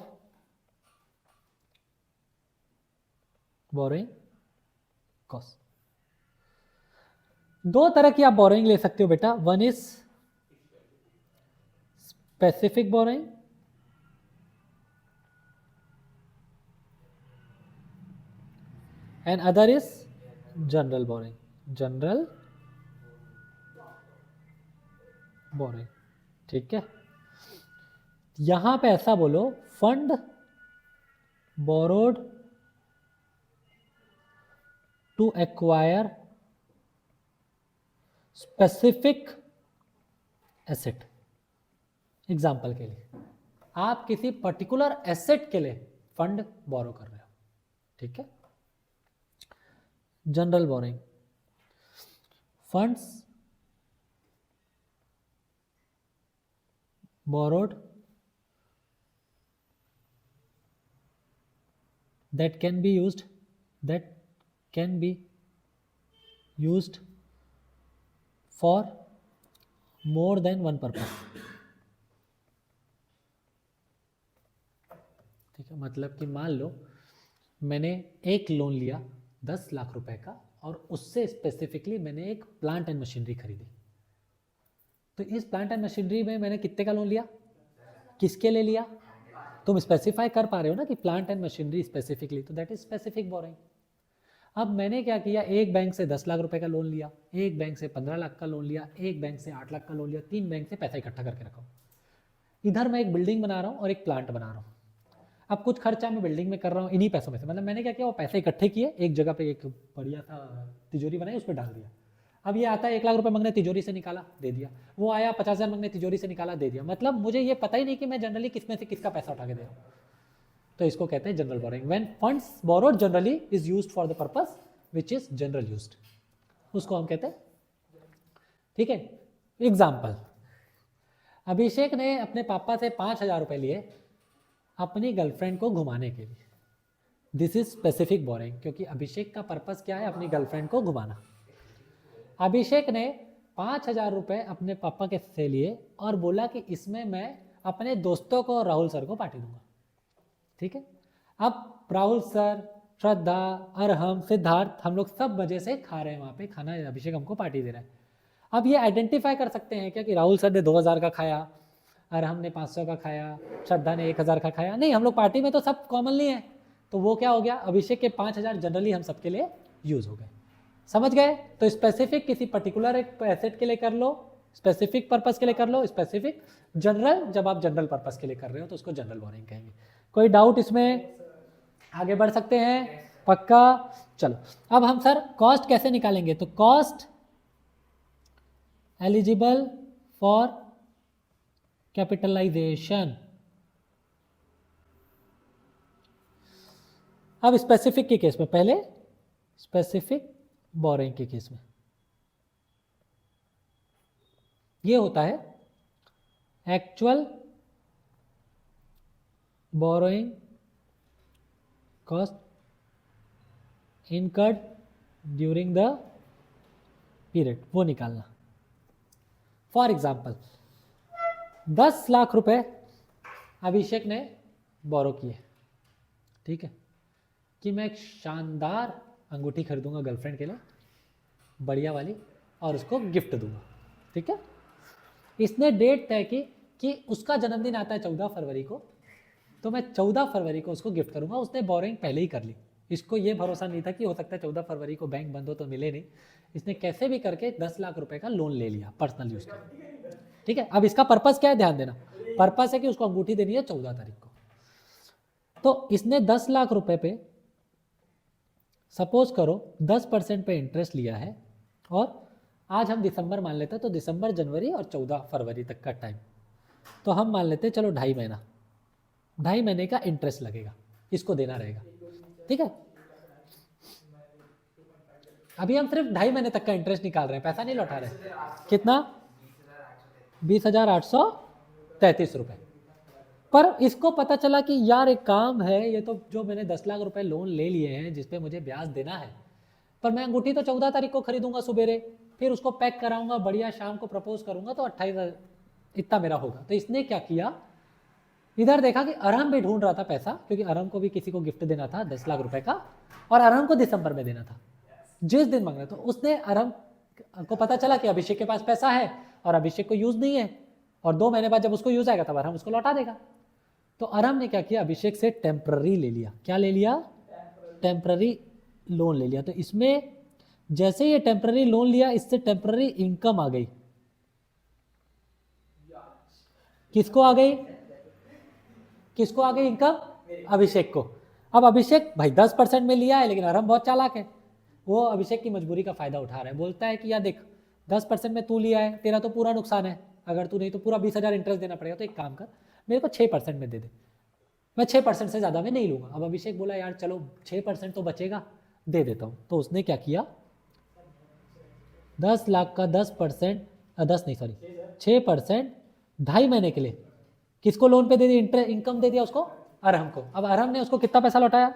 S1: बोरोइंग कॉस्ट। दो तरह की आप बोरोइंग ले सकते हो बेटा, one is specific borrowing and other is general borrowing, general borrowing। ठीक है, यहां पे ऐसा बोलो, fund borrowed to acquire specific asset. Example के लिए आप किसी पर्टिकुलर एसेट के लिए फंड बोरो कर रहे हो, ठीक है। General boring, funds borrowed that can be used for more than one purpose। ठीक है, मतलब कि मान लो मैंने एक लोन लिया 10 लाख रुपए का और उससे स्पेसिफिकली मैंने एक प्लांट एंड मशीनरी खरीदी। तो इस प्लांट एंड मशीनरी में मैंने कितने का लोन लिया, किसके लिए लिया, तुम स्पेसिफाई कर पा रहे हो ना कि प्लांट एंड मशीनरी स्पेसिफिकली, तो दैट इज स्पेसिफिक बोरिंग। अब मैंने क्या किया, एक बैंक से 10 लाख रुपए का लोन लिया, एक बैंक से 15 लाख का लोन लिया, एक बैंक से 8 लाख का लोन लिया, 3 बैंक से पैसा इकट्ठा करके रखा। इधर मैं एक बिल्डिंग बना रहा हूँ और एक प्लांट बना रहा हूँ। अब कुछ खर्चा मैं बिल्डिंग में कर रहा हूँ इन्हीं पैसों में से, मतलब मैंने क्या किया, वो पैसे इकट्ठे किए, एक जगह पे एक बढ़िया सा तिजोरी बनाई, उस पर डाल दिया। अब ये आता है 1 लाख रुपए मांगने, तिजोरी से निकाला दे दिया, वो आया 50,000 मांगने, तिजोरी से निकाला दे दिया। मतलब मुझे ये पता ही नहीं कि मैं जनरली किसमें से किसका पैसा उठा के दे रहा हूँ। तो इसको कहते हैं general borrowing. When funds borrowed generally is used for the purpose which is general used, उसको हम कहते हैं, ठीक है। एग्जाम्पल, अभिषेक ने अपने पापा से 5,000 रुपए लिए अपनी गर्लफ्रेंड को घुमाने के लिए। दिस इज स्पेसिफिक बोरिंग, क्योंकि अभिषेक का पर्पस क्या है, अपनी गर्लफ्रेंड को घुमाना। अभिषेक ने 5,000 रुपए अपने पापा के से लिए और बोला कि इसमें मैं अपने दोस्तों को, राहुल सर को पार्टी दूंगा, ठीक है। अब राहुल सर, श्रद्धा, अरहम, सिद्धार्थ, हम लोग सब मजे से खा रहे हैं वहाँ पे खाना, अभिषेक हमको पार्टी दे रहा है। अब ये आइडेंटिफाई कर सकते हैं क्या कि राहुल सर ने 2,000 का खाया, अरहम ने 500 का खाया, श्रद्धा ने 1,000 का खाया? नहीं, हम लोग पार्टी में तो सब कॉमनली है, तो वो क्या हो गया, अभिषेक के 5,000 जनरली हम सबके लिए यूज हो गए। समझ गए? तो स्पेसिफिक किसी पर्टिकुलर एक एसेट के लिए कर लो, स्पेसिफिक पर्पस के लिए कर लो, स्पेसिफिक जनरल, जब आप जनरल पर्पस के लिए कर रहे हो तो उसको जनरल बोरिंग कहेंगे। कोई डाउट इसमें? आगे बढ़ सकते हैं? पक्का? चलो, अब हम सर कॉस्ट कैसे निकालेंगे? तो कॉस्ट एलिजिबल फॉर कैपिटलाइजेशन। अब स्पेसिफिक के केस में, पहले स्पेसिफिक बोरिंग के केस में ये होता है actual borrowing cost incurred during the period, वो निकालना। फॉर एग्जाम्पल 10 लाख रुपए अभिषेक ने बोरो किए, ठीक है, कि मैं एक शानदार अंगूठी खरीदूंगा गर्लफ्रेंड के लिए, बढ़िया वाली, और उसको गिफ्ट दूंगा, ठीक है। इसने डेट तय की कि उसका जन्मदिन आता है 14 फरवरी को, तो मैं 14 फरवरी को उसको गिफ्ट करूंगा। उसने बोरिंग पहले ही कर ली, इसको ये भरोसा नहीं था कि हो सकता है 14 फरवरी को बैंक बंद हो तो मिले नहीं। इसने कैसे भी करके 10 लाख रुपए का लोन ले लिया पर्सनल यूज का, ठीक है। अब इसका पर्पस क्या है, ध्यान देना, पर्पस है कि उसको अंगूठी देनी है 14 तारीख को। तो इसने 10 लाख रुपए पे सपोज करो 10% पे इंटरेस्ट लिया है, और आज हम दिसंबर मान लेते हैं, तो दिसंबर, जनवरी और 14 फरवरी तक का टाइम, तो हम मान लेते हैं चलो 2.5 महीना, 2.5 महीने का इंटरेस्ट लगेगा, इसको देना रहेगा, ठीक है। अभी हम सिर्फ 2.5 महीने तक का इंटरेस्ट निकाल रहे हैं, पैसा नहीं लौटा रहे। कितना? 20,833 रुपए। पर इसको पता चला कि यार एक काम है, ये तो जो मैंने 10 लाख रुपए लोन ले लिए हैं जिसपे मुझे ब्याज देना है, पर मैं अंगूठी तो 14 तारीख को खरीदूंगा सुबेरे, फिर उसको पैक कराऊंगा, बढ़िया शाम को प्रपोज करूंगा, तो 28 इतना मेरा होगा। तो इसने क्या किया, इधर देखा कि अरहम भी ढूंढ रहा था पैसा, क्योंकि अरहम को भी किसी को गिफ्ट देना था 10 लाख रुपए का, और अरहम को दिसंबर में देना था, जिस दिन मांग रहा। तो उसने, अरहम को पता चला कि अभिषेक के पास पैसा है और अभिषेक को यूज नहीं है, और 2 महीने बाद जब उसको यूज आएगा तब अरहम उसको लौटा देगा। तो अरहम ने क्या किया, अभिषेक से टेम्पररी ले लिया। क्या ले लिया? टेम्पररी लोन ले लिया। तो इसमें जैसे ये टेम्पररी लोन लिया, इससे टेम्पररी इनकम आ गई, किसको आ गई, किसको आ गई इनकम, अभिषेक को। अब अभिषेक भाई 10% में लिया है, लेकिन अरहम बहुत चालाक है, वो अभिषेक की मजबूरी का फायदा उठा रहा है। बोलता है कि यार देख 10% में तू लिया है, तेरा तो पूरा नुकसान है, अगर तू नहीं तो पूरा 20,000 इंटरेस्ट देना पड़ेगा, तो एक काम कर मेरे को 6% में दे दे, मैं 6% से ज़्यादा में नहीं लूँगा। अब अभिषेक बोला यार चलो 6% तो बचेगा, दे देता हूँ। तो उसने क्या किया, 10 लाख का 10%, 10 नहीं सॉरी 6%, 2.5 महीने के लिए किसको लोन पे दे दिया, इनकम दे दिया उसको, अरहम को। अब अरहम ने उसको कितना पैसा लौटाया,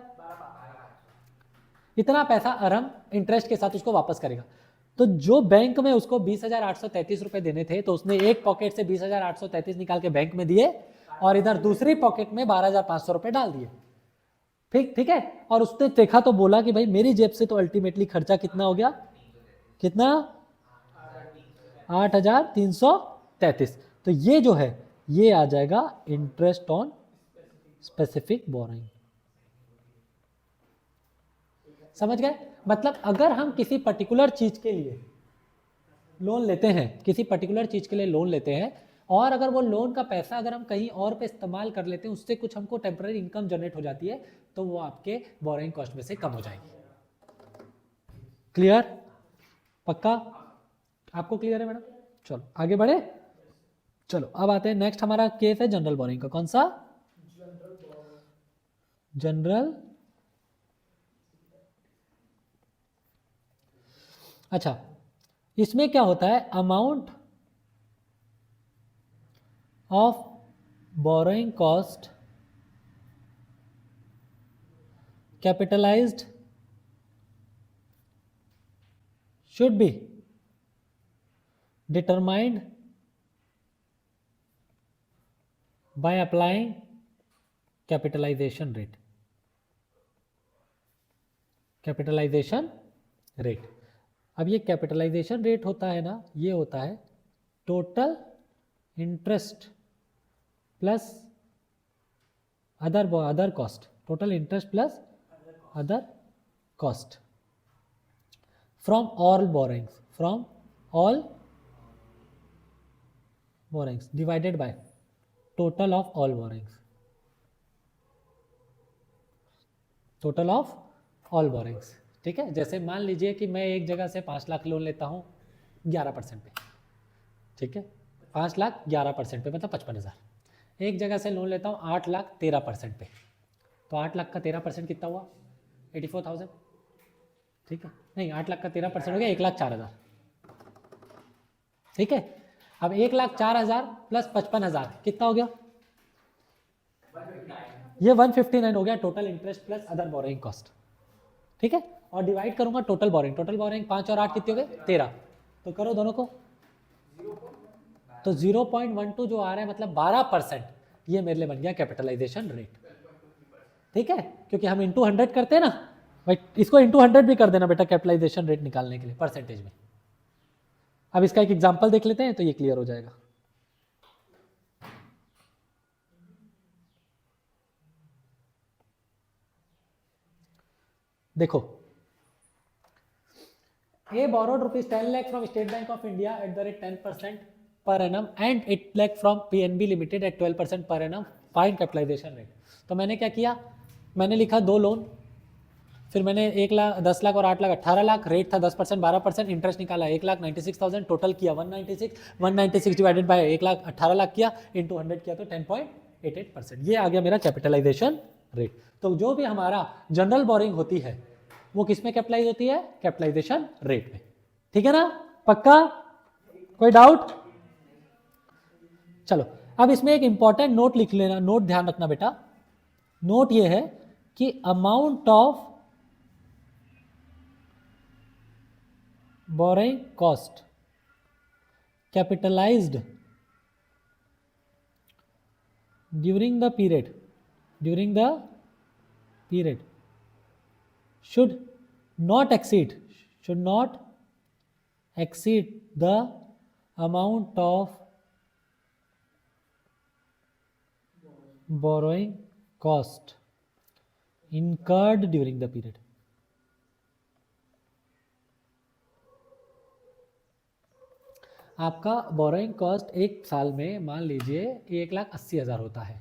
S1: इतना पैसा अरहम इंटरेस्ट के साथ उसको वापस करेगा। तो जो बैंक में उसको 20,833 रुपए देने थे, तो उसने एक पॉकेट से 20,833 निकाल के बैंक में दिए, और इधर दूसरी पॉकेट में 12,500 रुपए डाल दिए। ठीक है। और उसने देखा तो बोला कि भाई मेरी जेब से तो अल्टीमेटली खर्चा कितना हो गया, कितना, 8,333। तो ये जो है ये आ जाएगा इंटरेस्ट ऑन स्पेसिफिक बोरोइंग। समझ गए, मतलब अगर हम किसी पर्टिकुलर चीज के लिए लोन लेते हैं, किसी पर्टिकुलर चीज के लिए लोन लेते हैं, और अगर वो लोन का पैसा अगर हम कहीं और पे इस्तेमाल कर लेते हैं, उससे कुछ हमको टेम्पररी इनकम जनरेट हो जाती है, तो वो आपके बोरोइंग कॉस्ट में से कम हो जाएगी। क्लियर, पक्का, आपको क्लियर है मैडम? चलो आगे बढ़े। चलो अब आते हैं, नेक्स्ट हमारा केस है जनरल बोरोइंग का। कौन सा, जनरल। अच्छा, इसमें क्या होता है, amount of borrowing cost capitalized should be determined by applying capitalization rate, capitalization rate. अब ये कैपिटलाइजेशन रेट होता है ना, ये होता है total interest plus other cost, total interest plus other cost from all borrowings, from all borrowings divided by total of all borrowings, total of all borrowings। ठीक है, जैसे मान लीजिए कि मैं एक जगह से 5 लाख लोन लेता हूँ 11% पे, ठीक है, 5 लाख 11% पे मतलब 55,000। एक जगह से लोन लेता हूँ 8 लाख 13% पे, तो 8 लाख का 13% कितना हुआ, 84,000। ठीक है, नहीं 8 लाख का 13% हो गया 1,04,000। ठीक है, अब 1,04,000 प्लस 55,000 कितना हो गया, ये 159 हो गया total interest plus other borrowing cost. ठीक है, और डिवाइड करूंगा टोटल बोरोइंग, टोटल बोरोइंग 5 और 8 कितने हो गए, 13। तो करो दोनों को, तो 0.12 जो आ रहा है मतलब 12%, ये मेरे लिए बन गया कैपिटलाइजेशन रेट। ठीक है, क्योंकि हम इंटू 100 करते हैं ना भाई, इसको इंटू 100 भी कर देना बेटा कैपिटलाइजेशन रेट निकालने के लिए परसेंटेज में। अब इसका एक एग्जांपल देख लेते हैं तो ये क्लियर हो जाएगा। देखो, A borrowed rupees 10 lakh from State Bank of India at the rate 10% per annum and 8 lakh from PNB Limited at 12% per annum. Find capitalization rate। तो मैंने क्या किया, मैंने लिखा दो लोन, फिर मैंने 1 लाख 10 लाख और 8 लाख 18 लाख, रेट था 10% 12%, इंटरेस्ट निकाला 1,96,000, टोटल किया 196 डिवाइडेड बाय 1,18,000 किया, इंटू 100 किया तो 10.88%, ये आ गया मेरा कैपिटलाइजेशन रेट। तो जो भी हमारा जनरल बोरिंग होती है वो किस में कैपिटलाइज होती है, कैपिटलाइजेशन रेट में। ठीक है ना, पक्का, कोई डाउट? चलो अब इसमें एक इंपॉर्टेंट नोट लिख लेना, नोट ध्यान रखना बेटा। नोट ये है कि amount of borrowing cost capitalized during the period should not exceed the amount of borrowing cost incurred during the period। आपका बोरोइंग कॉस्ट एक साल में मान लीजिए 1,80,000 होता है,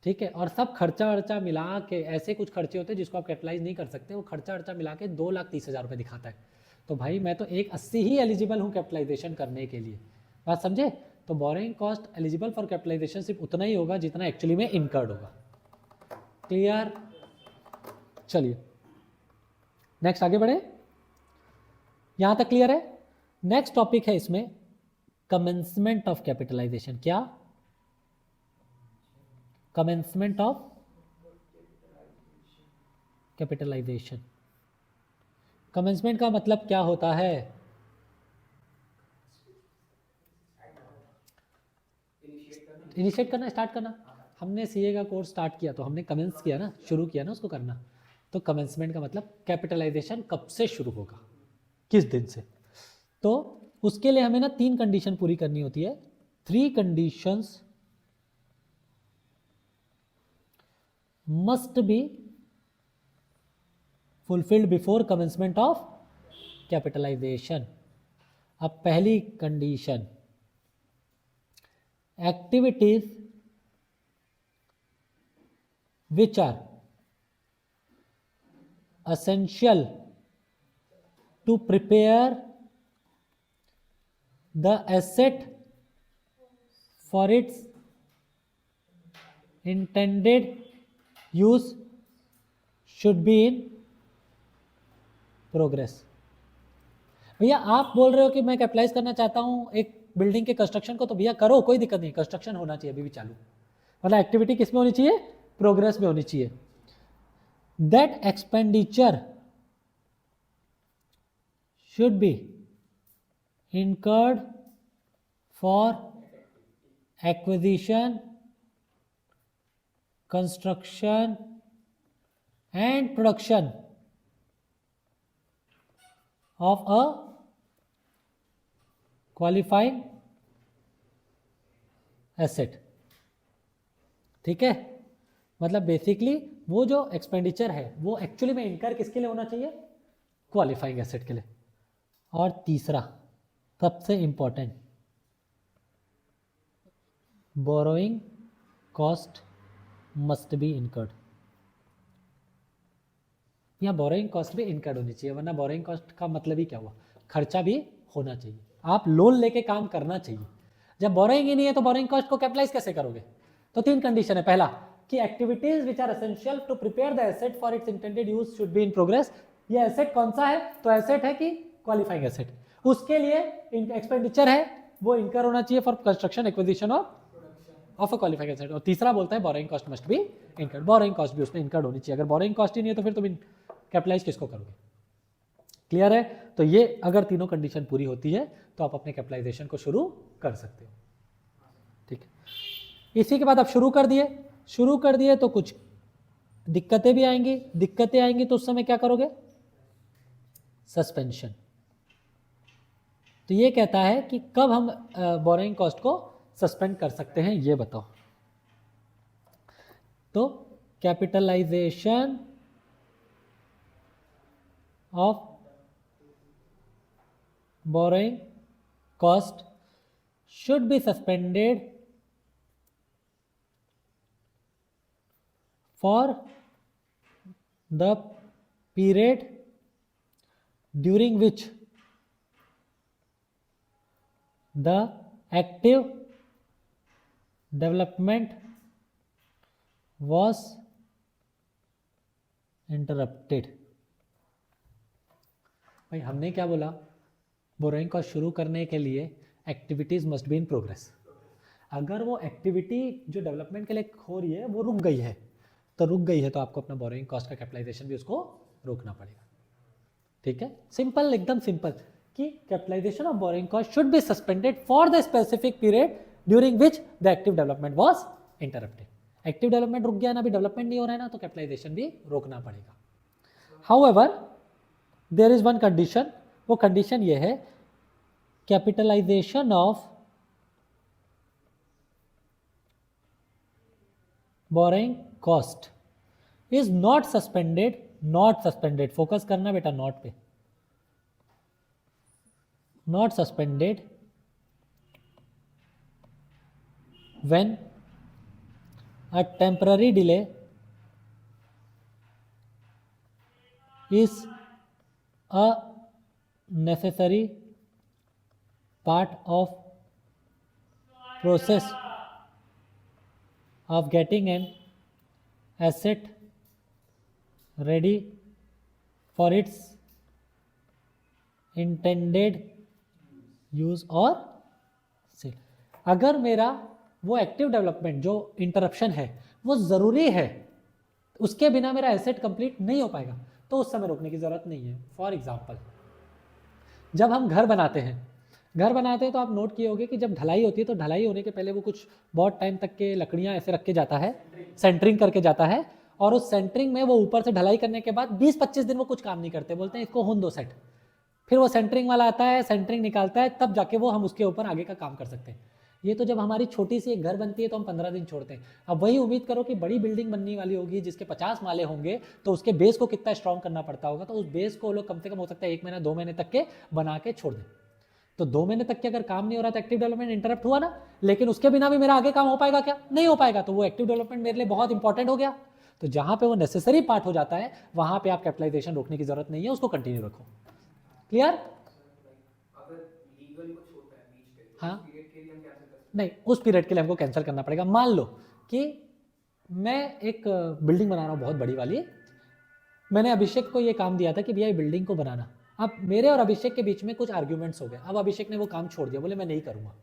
S1: ठीक है, और सब खर्चा वर्चा मिला के, ऐसे कुछ खर्चे होते हैं जिसको आप कैपिटलाइज नहीं कर सकते, वो खर्चा वर्चा मिला के 2,30,000 रुपये दिखाता है। तो भाई मैं तो 1,80 ही एलिजिबल हूँ कैपिटलाइजेशन करने के लिए, बात समझे। तो borrowing cost eligible for capitalization सिर्फ उतना ही होगा जितना एक्चुअली में इनकर्ड होगा। क्लियर? चलिए नेक्स्ट आगे बढ़े, यहां तक क्लियर है। नेक्स्ट टॉपिक है इसमें कमेंसमेंट ऑफ कैपिटलाइजेशन। क्या? Commencement of capitalization. कमेंसमेंट का मतलब क्या होता है? इनिशिएट करना, स्टार्ट करना। हमने सीए का कोर्स स्टार्ट किया तो हमने कमेंस किया ना, शुरू किया ना उसको करना। तो कमेंसमेंट का मतलब कैपिटलाइजेशन कब से शुरू होगा, किस दिन से। तो उसके लिए हमें ना 3 कंडीशन पूरी करनी होती है। 3 conditions must be fulfilled before commencement of capitalization. अब पहली condition, activities which are essential to prepare the asset for its intended use should be in progress। भैया आप बोल रहे हो कि मैं कैपिटलाइज करना चाहता हूं एक बिल्डिंग के कंस्ट्रक्शन को, तो भैया करो, कोई दिक्कत नहीं, कंस्ट्रक्शन होना चाहिए अभी भी चालू। मतलब एक्टिविटी किस में होनी चाहिए? प्रोग्रेस में होनी चाहिए। That expenditure should be incurred for acquisition, construction and production of a qualifying asset. ठीक है, मतलब बेसिकली वो जो एक्सपेंडिचर है वो एक्चुअली में इनकर किसके लिए होना चाहिए? क्वालिफाइंग एसेट के लिए। और तीसरा सबसे important, borrowing cost must be incurred. यहाँ बोरोइंग कॉस्ट भी इनकर्ड होनी चाहिए, वरना बोरोइंग कॉस्ट का मतलब ही क्या हुआ? खर्चा भी होना चाहिए, आप लोन लेके काम करना चाहिए। जब बोरोइंग ही नहीं है तो बोरोइंग कॉस्ट को कैपिटलाइज कैसे करोगे? तो 3 कंडीशन है। पहला कि activities which are essential to prepare the asset for its intended use should be in progress. ये एसेट कौन सा है? तो एसेट है कि क्वालिफाइंग एसेट, उसके लिए एक्सपेंडिचर है वो इनकर होना चाहिए for construction acquisition of a qualifying asset. और तीसरा बोलता है borrowing cost must be incurred, borrowing cost भी उसमें इनकर्ड होनी चाहिए। अगर बोरोइंग कॉस्ट ही नहीं है तो फिर तुम कैपिटलाइज किसको करोगे? क्लियर है? तो ये अगर तीनों कंडीशन पूरी होती है तो आप अपने कैपिटलाइजेशन को शुरू कर सकते हो। ठीक है, इसी के बाद आप शुरू कर दिए तो कुछ दिक्कतें भी आएंगी तो उस समय क्या करोगे? सस्पेंशन। तो ये कहता है कि कब हम बोरोइंग कॉस्ट को सस्पेंड कर सकते हैं, ये बताओ। तो capitalisation of borrowing cost should be suspended for the period during which the active development was interrupted। भाई हमने क्या बोला? बोरोइंग कॉस्ट शुरू करने के लिए activities must be in progress. अगर वो एक्टिविटी जो डेवलपमेंट के लिए हो रही है वो रुक गई है तो आपको अपना बोरोइंग कॉस्ट का कैपिटलाइजेशन भी उसको रोकना पड़ेगा। ठीक है, सिंपल, एकदम सिंपल कि capitalization of borrowing cost should be suspended for the specific period during which the active development was interrupted. Active development रुक गया ना, अभी डेवलपमेंट नहीं हो रहा है ना, तो कैपिटलाइजेशन भी रोकना पड़ेगा। However there is one condition, वो कंडीशन ये है, capitalisation of borrowing cost is not suspended, focus करना बेटा नॉट पे, not suspended when a temporary delay is a necessary part of process of getting an asset ready for its intended use और सेल। अगर मेरा वो एक्टिव डेवलपमेंट जो इंटरप्शन है वो ज़रूरी है, उसके बिना मेरा एसेट कंप्लीट नहीं हो पाएगा, तो उस समय रोकने की ज़रूरत नहीं है। फॉर एग्जांपल, जब हम घर बनाते हैं तो आप नोट किए होंगे कि जब ढलाई होती है तो ढलाई होने के पहले वो कुछ बहुत टाइम तक के लकड़ियाँ ऐसे रख के जाता है, सेंटरिंग करके जाता है, और उस सेंटरिंग में वो ऊपर से ढलाई करने के बाद 20-25 दिन वो कुछ काम नहीं करते, बोलते हैं इसको होने दो सेट। फिर वो सेंटरिंग वाला आता है, सेंटरिंग निकालता है, तब जाके वो हम उसके ऊपर आगे का काम कर सकते हैं। ये तो जब हमारी छोटी सी एक घर बनती है तो हम 15 दिन छोड़ते हैं। अब वही उम्मीद करो कि बड़ी बिल्डिंग बनने वाली होगी जिसके 50 माले होंगे, तो उसके बेस को कितना स्ट्रॉन्ग करना पड़ता होगा, तो उस बेस को लोग कम से कम हो सकता है 1 महीना 2 महीने तक के बना के छोड़ दें। तो 2 महीने तक के अगर काम नहीं हो रहा तो एक्टिव डेवलपमेंट इंटरप्ट हुआ ना, लेकिन उसके बिना भी मेरा आगे काम हो पाएगा क्या? नहीं हो पाएगा। तो वो एक्टिव डेवलपमेंट मेरे लिए बहुत इंपॉर्टेंट हो गया। तो जहां पे वो नेसेसरी पार्ट हो जाता है वहां पे आप कैपिटलाइजेशन रोकने की जरूरत नहीं है, उसको कंटिन्यू रखो। क्लियर? हाँ, नहीं, उस पीरियड के लिए हमको कैंसिल करना पड़ेगा। मान लो कि मैं एक बिल्डिंग बना रहा हूँ बहुत बड़ी वाली, मैंने अभिषेक को ये काम दिया था कि भैया ये बिल्डिंग को बनाना। अब मेरे और अभिषेक के बीच में कुछ आर्ग्यूमेंट्स हो गए, अब अभिषेक ने वो काम छोड़ दिया, बोले मैं नहीं करूँगा।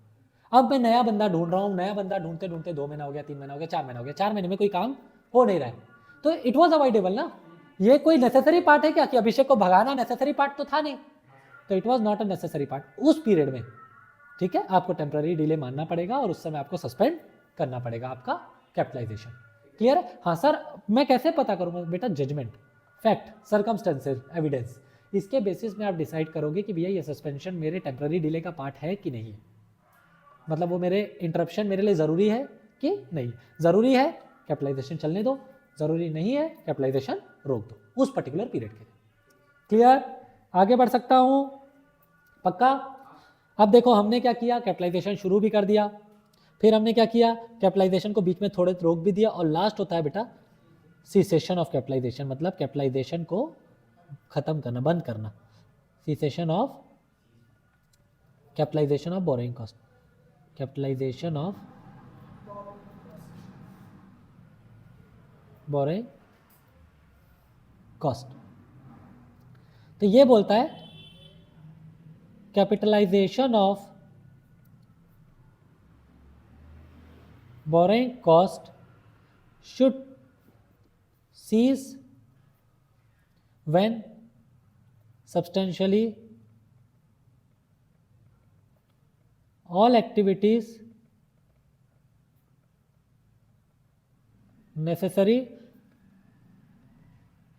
S1: अब मैं नया बंदा ढूंढ रहा हूँ, नया बंदा ढूंढते ढूंढते 2 महीना हो गया, 3 महीना हो गया, 4 महीना हो गया, 4 महीने में कोई काम हो नहीं रहा है, तो इट वॉज अवॉइडेबल ना। ये कोई नेसेसरी पार्ट है क्या कि अभिषेक को भगाना नेसेसरी पार्ट तो था नहीं, तो it was not a necessary part उस पीरियड में। ठीक है, आपको टेम्पररी डिले मानना पड़ेगा और उस समय आपको सस्पेंड करना पड़ेगा आपका कैपिटलाइजेशन। क्लियर है? हाँ सर, मैं कैसे पता करूँगा? बेटा जजमेंट, फैक्ट, सर्कमस्टेंसेस, एविडेंस, इसके बेसिस में आप डिसाइड करोगे कि भैया ये सस्पेंशन मेरे टेम्पररी डिले का पार्ट है कि नहीं, मतलब वो मेरे इंटरप्शन मेरे लिए ज़रूरी है कि नहीं। ज़रूरी है कैपिटलाइजेशन चलने दो, ज़रूरी नहीं है कैपिटलाइजेशन रोक दो उस पर्टिकुलर पीरियड के लिए। क्लियर? आगे बढ़ सकता हूँ? पक्का? अब देखो हमने क्या किया, कैपिटलाइजेशन शुरू भी कर दिया, फिर हमने क्या किया, कैपिटलाइजेशन को बीच में थोड़े रोक भी दिया, और लास्ट होता है बेटा सीसेशन ऑफ कैपिटलाइजेशन, मतलब कैपिटलाइजेशन को खत्म करना, बंद करना। Cessation of capitalisation of borrowing cost, capitalisation of borrowing cost. तो ये बोलता है capitalisation of borrowing cost should cease when substantially all activities necessary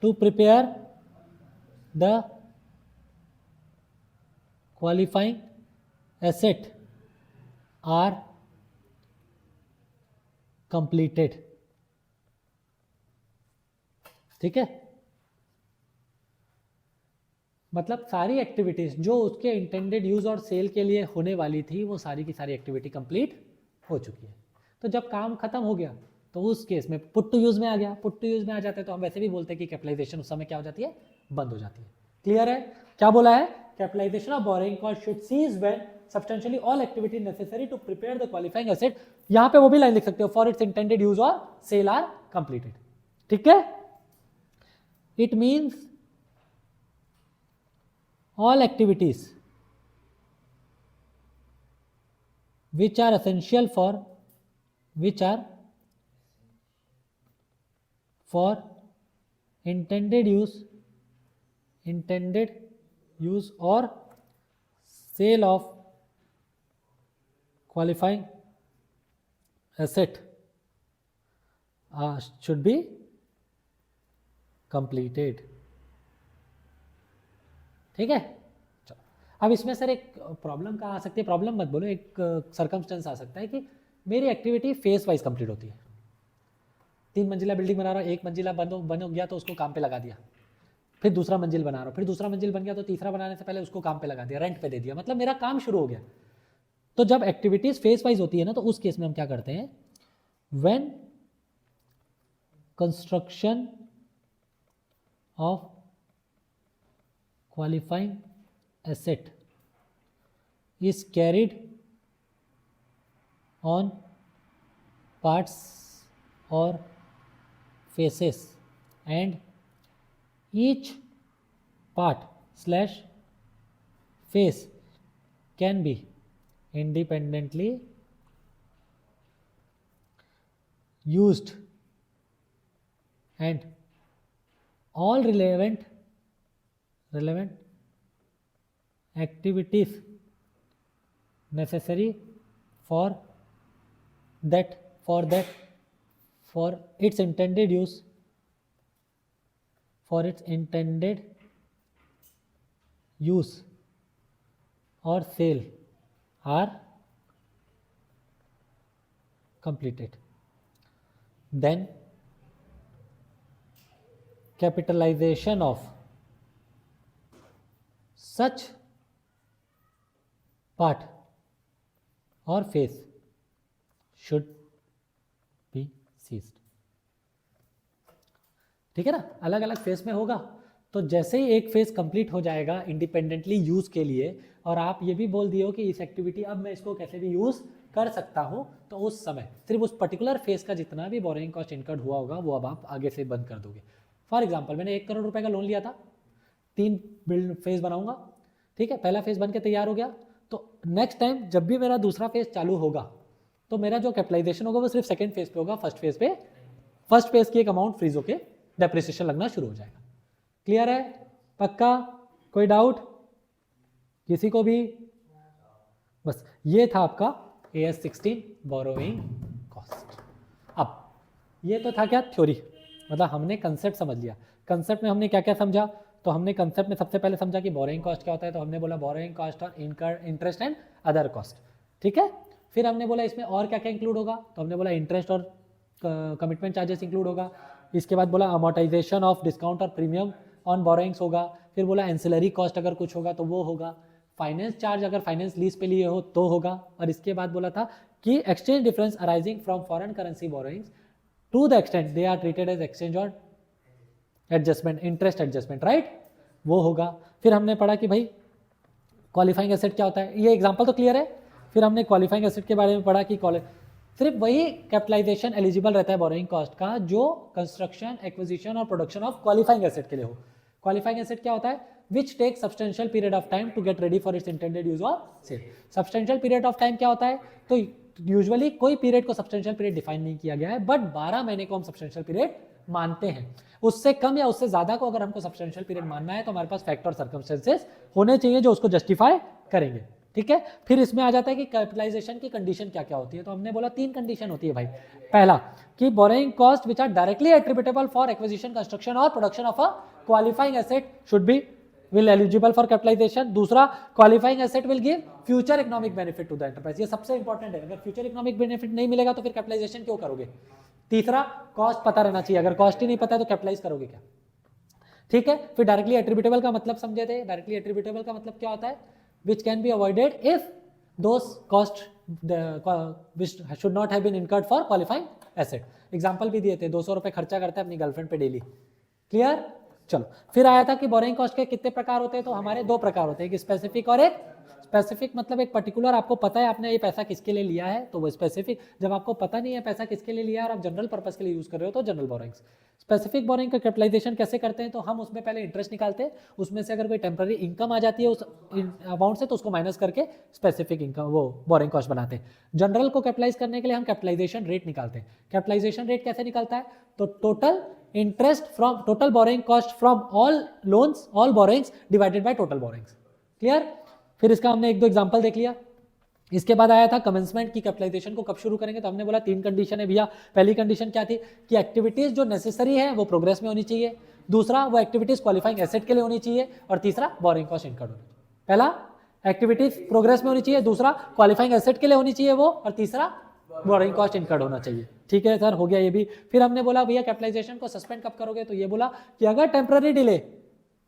S1: to prepare the qualifying asset are completed। ठीक है, मतलब सारी एक्टिविटीज जो उसके इंटेंडेड यूज और सेल के लिए होने वाली थी वो सारी की सारी एक्टिविटी कंप्लीट हो चुकी है। तो जब काम खत्म हो गया तो उस केस में पुट टू यूज में आ गया। पुट टू यूज में आ जाते हैं तो हम वैसे भी बोलते हैं कि कैपिटलाइजेशन उस समय क्या हो जाती है, बंद हो जाती है। क्लियर है? क्या बोला है? Capitalisation of borrowing cost should cease when substantially all activity necessary to prepare the qualifying asset, यहां पे वो भी लाइन लिख सकते हो, for its intended use or sale are completed। ठीक है, it means all activities which are essential for intended use or sale of qualifying asset should be completed। ठीक है, चलो अब इसमें सर एक प्रॉब्लम कहाँ आ सकती है, प्रॉब्लम मत बोलो, एक सर्कमस्टेंस आ सकता है कि मेरी एक्टिविटी फेस वाइज कंप्लीट होती है। 3 मंजिला बिल्डिंग बना रहा हूँ, 1 मंजिला बन गया तो उसको काम पे लगा दिया, फिर दूसरा मंजिल बना रहा हूँ, फिर दूसरा मंजिल बन गया तो तीसरा बनाने से पहले उसको काम पे लगा दिया, रेंट पे दे दिया, मतलब मेरा काम शुरू हो गया। तो जब एक्टिविटीज फेज वाइज होती है ना, तो उस केस में हम क्या करते हैं, when construction of qualifying asset is carried on parts or faces and each part slash face can be independently used and all relevant activities necessary for its intended use or sale are completed. Then capitalization of such part और फेस शुड बी सीज्ड। ठीक है ना, अलग अलग फेस में होगा। तो जैसे ही एक फेस कंप्लीट हो जाएगा इंडिपेंडेंटली यूज के लिए, और आप ये भी बोल दिए हो कि इस एक्टिविटी अब मैं इसको कैसे भी यूज कर सकता हूं, तो उस समय सिर्फ उस पर्टिकुलर फेस का जितना भी बोरोइंग कॉस्ट इनकर्ड हुआ होगा वो अब आप आगे से बंद कर दोगे। फॉर एग्जाम्पल, मैंने 1 करोड़ रुपए का लोन लिया था, 3 बिल्ड फेज बनाऊंगा, ठीक है, पहला फेज बन के तैयार हो गया, तो नेक्स्ट टाइम जब भी मेरा दूसरा फेज चालू होगा तो मेरा जो कैपिटलाइजेशन होगा वो सिर्फ सेकंड फेज पे होगा, फर्स्ट फेज की एक अमाउंट फ्रीज होके डेप्रिसिएशन लगना शुरू हो जाएगा। क्लियर है? पक्का? कोई डाउट किसी को भी? बस ये था आपका AS 16 बोरोइंग कॉस्ट। अब ये तो था क्या, थ्योरी, मतलब हमने कंसेप्ट समझ लिया। कंसेप्ट में हमने क्या क्या समझा, तो हमने कंसेप्ट में सबसे पहले समझा कि बोरोइंग कॉस्ट क्या होता है, तो हमने बोला बोरोइंग कॉस्ट और इंटरेस्ट एंड अदर कॉस्ट, ठीक है। फिर हमने बोला इसमें और क्या क्या इंक्लूड होगा, तो हमने बोला इंटरेस्ट और कमिटमेंट चार्जेस इंक्लूड होगा। इसके बाद बोला अमोर्टाइजेशन ऑफ डिस्काउंट और प्रीमियम ऑन बोरोइंग्स होगा। फिर बोला एंसिलरी कॉस्ट अगर कुछ होगा तो वो होगा। फाइनेंस चार्ज अगर फाइनेंस लीज पे लिए हो तो होगा। और इसके बाद बोला था कि exchange difference arising from foreign currency borrowings to the extent they are treated as exchange और एडजस्टमेंट, इंटरेस्ट एडजस्टमेंट, राइट, वो होगा। फिर हमने पढ़ा कि भाई क्वालिफाइंग एसेट क्या होता है, ये एग्जांपल तो क्लियर है। फिर हमने क्वालिफाइंग एसेट के बारे में पढ़ा कि सिर्फ वही कैपिटलाइजेशन एलिजिबल रहता है बोरोइंग कॉस्ट का जो कंस्ट्रक्शन, एक्विजिशन और प्रोडक्शन ऑफ क्वालिफाइंग एसेट के लिए हो। क्वालिफाइंग एसेट क्या होता है, which take substantial period of time to get ready for its intended use और sale. Substantial period of time क्या होता है, तो यूजुअली कोई पीरियड को सब्सटेंशियल पीरियड डिफाइन नहीं किया गया है, बट 12 महीने को हम सब्सटेंशियल पीरियड मानते हैं। उससे कम या उससे ज्यादा को अगर हमको सब्सटेंशियल पीरियड मानना है तो हमारे पास फैक्ट और सर्कमस्टेंसेस होने चाहिए जो उसको जस्टिफाई करेंगे, ठीक है। फिर इसमें आ जाता है कि कैपिटलाइजेशन की कंडीशन क्या क्या होती है, तो हमने बोला 3 कंडीशन होती है भाई। पहला कि borrowing cost which are directly attributable for acquisition, construction और production of a qualifying asset should be will eligible for capitalization। दूसरा, qualifying asset will give future economic benefit to the enterprise। ये सबसे इंपॉर्टेंट है, अगर फ्यूचर इकोनॉमिक बेनिफिट नहीं मिलेगा तो फिर कैपिटलाइजेशन क्यों करोगे। तीसरा, कॉस्ट पता रहना चाहिए, अगर कॉस्ट ही नहीं पता है तो कैपिटलाइज करोगे क्या, ठीक है। फिर डायरेक्टली एट्रिब्यूटेबल का मतलब समझे थे, डायरेक्टली एट्रिब्यूटेबल का मतलब क्या होता है, which can be avoided if those cost which should not have been incurred for qualifying asset. Example भी दिए थे, 200 रुपए खर्चा करता है अपनी गर्लफ्रेंड पे डेली, क्लियर। चलो, फिर आया था कि बोरोइंग कॉस्ट के कितने प्रकार होते हैं, तो हमारे 2 प्रकार होते हैं, एक स्पेसिफिक और एक स्पेसिफिक। मतलब एक पर्टिकुलर आपको पता है आपने ये पैसा किसके लिए लिया है तो वो स्पेसिफिक। जब आपको पता नहीं है पैसा किसके लिए लिया है और आप जनरल पर्पस के लिए यूज कर रहे हो तो जनरल बोरोइंग्स। स्पेसिफिक बोरोइंग का कैपिटलाइजेशन कैसे करते हैं, तो हम उसमें पहले इंटरेस्ट निकालते हैं, उसमें से अगर कोई टेम्पररी इनकम आ जाती है उस अमाउंट से तो उसको माइनस करके स्पेसिफिक इनकम वो बोरोइंग कॉस्ट बनाते हैं। जनरल को कैपिटलाइज करने के लिए हम कैपिटलाइजेशन रेट निकालते हैं। कैपिटलाइजेशन रेट कैसे निकलता है, तो total interest from total borrowing cost from all loans all borrowings divided by total borrowings, clear. फिर इसका हमने 1-2 एग्जांपल देख लिया। इसके बाद आया था कमेंसमेंट की कैपिटलाइजेशन को कब शुरू करेंगे, तो हमने बोला 3 कंडीशन है भैया। पहली कंडीशन क्या थी कि एक्टिविटीज जो नेसेसरी है वो प्रोग्रेस में होनी चाहिए, दूसरा वो एक्टिविटीज क्वालिफाइंग एसेट के लिए होनी चाहिए, और तीसरा बोरोइंग कॉस्ट इनकर्ड होनी चाहिए। पहला एक्टिविटीज प्रोग्रेस में होनी चाहिए, दूसरा क्वालिफाइंग एसेट के लिए होनी चाहिए वो, और तीसरा बोरोइंग कॉस्ट इनकर्ड होना चाहिए, ठीक है सर, हो गया ये भी। फिर हमने बोला भैया कैपिटलाइजेशन को सस्पेंड कब करोगे, तो ये बोला कि अगर टेम्पररी डिले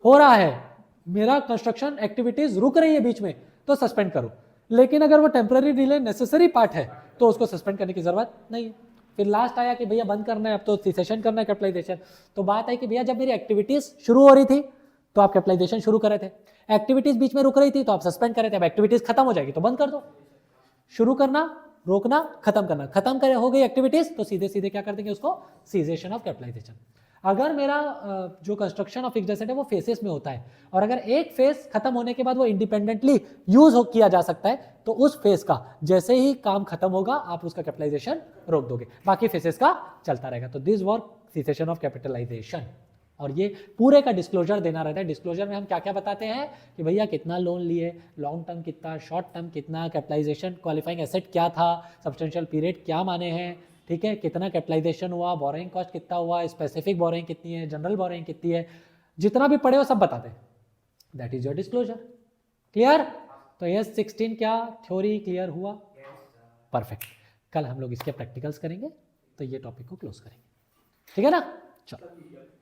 S1: हो रहा है, मेरा कंस्ट्रक्शन एक्टिविटीज रुक रही है बीच में, तो सस्पेंड करो। लेकिन अगर वो टेम्पररी डिले नेसेसरी पार्ट है तो उसको सस्पेंड करने की जरूरत नहीं है। फिर लास्ट आया कि भैया बंद करना है, अब तो सीसेशन करना है कैपिटलाइजेशन। तो बात है कि भैया जब मेरी एक्टिविटीज शुरू हो रही थी तो आप कैपिटलाइजेशन शुरू कर रहे थे, एक्टिविटीज बीच में रुक रही थी तो आप सस्पेंड कर रहे थे, अब एक्टिविटीज खत्म हो जाएगी तो बंद कर दो। शुरू करना, रोकना, खत्म करना, खत्म कर हो गई एक्टिविटीज तो सीधे सीधे क्या कर देंगे उसको, सीजेशन ऑफ कैपिटलाइजेशन। अगर मेरा जो कंस्ट्रक्शन ऑफ फिक्स्ड एसेट है वो फेसेस में होता है और अगर एक फेस खत्म होने के बाद वो इंडिपेंडेंटली यूज किया जा सकता है तो उस फेस का जैसे ही काम खत्म होगा आप उसका कैपिटलाइजेशन रोक दोगे, बाकी फेसेस का चलता रहेगा। तो this work cessation of capitalisation. और ये पूरे का डिस्क्लोजर देना रहता है। डिस्क्लोजर में हम क्या क्या बताते हैं कि भैया कितना लोन लिए, लॉन्ग टर्म कितना, शॉर्ट टर्म कितना, कैपिटलाइजेशन क्वालिफाइंग एसेट क्या था, सब्सटेंशियल पीरियड क्या माने हैं, ठीक है, कितना कैपिटलाइजेशन हुआ, बोरिंग कॉस्ट कितना हुआ, स्पेसिफिक बोरिंग कितनी है, जनरल बोरिंग कितनी है, जितना भी पढ़े हो सब बताते हैं। That is your disclosure. Clear? तो ये 16 क्या थ्योरी क्लियर हुआ? परफेक्ट। कल हम लोग इसके प्रैक्टिकल्स करेंगे तो ये टॉपिक को क्लोज करेंगे, ठीक है ना? चलो।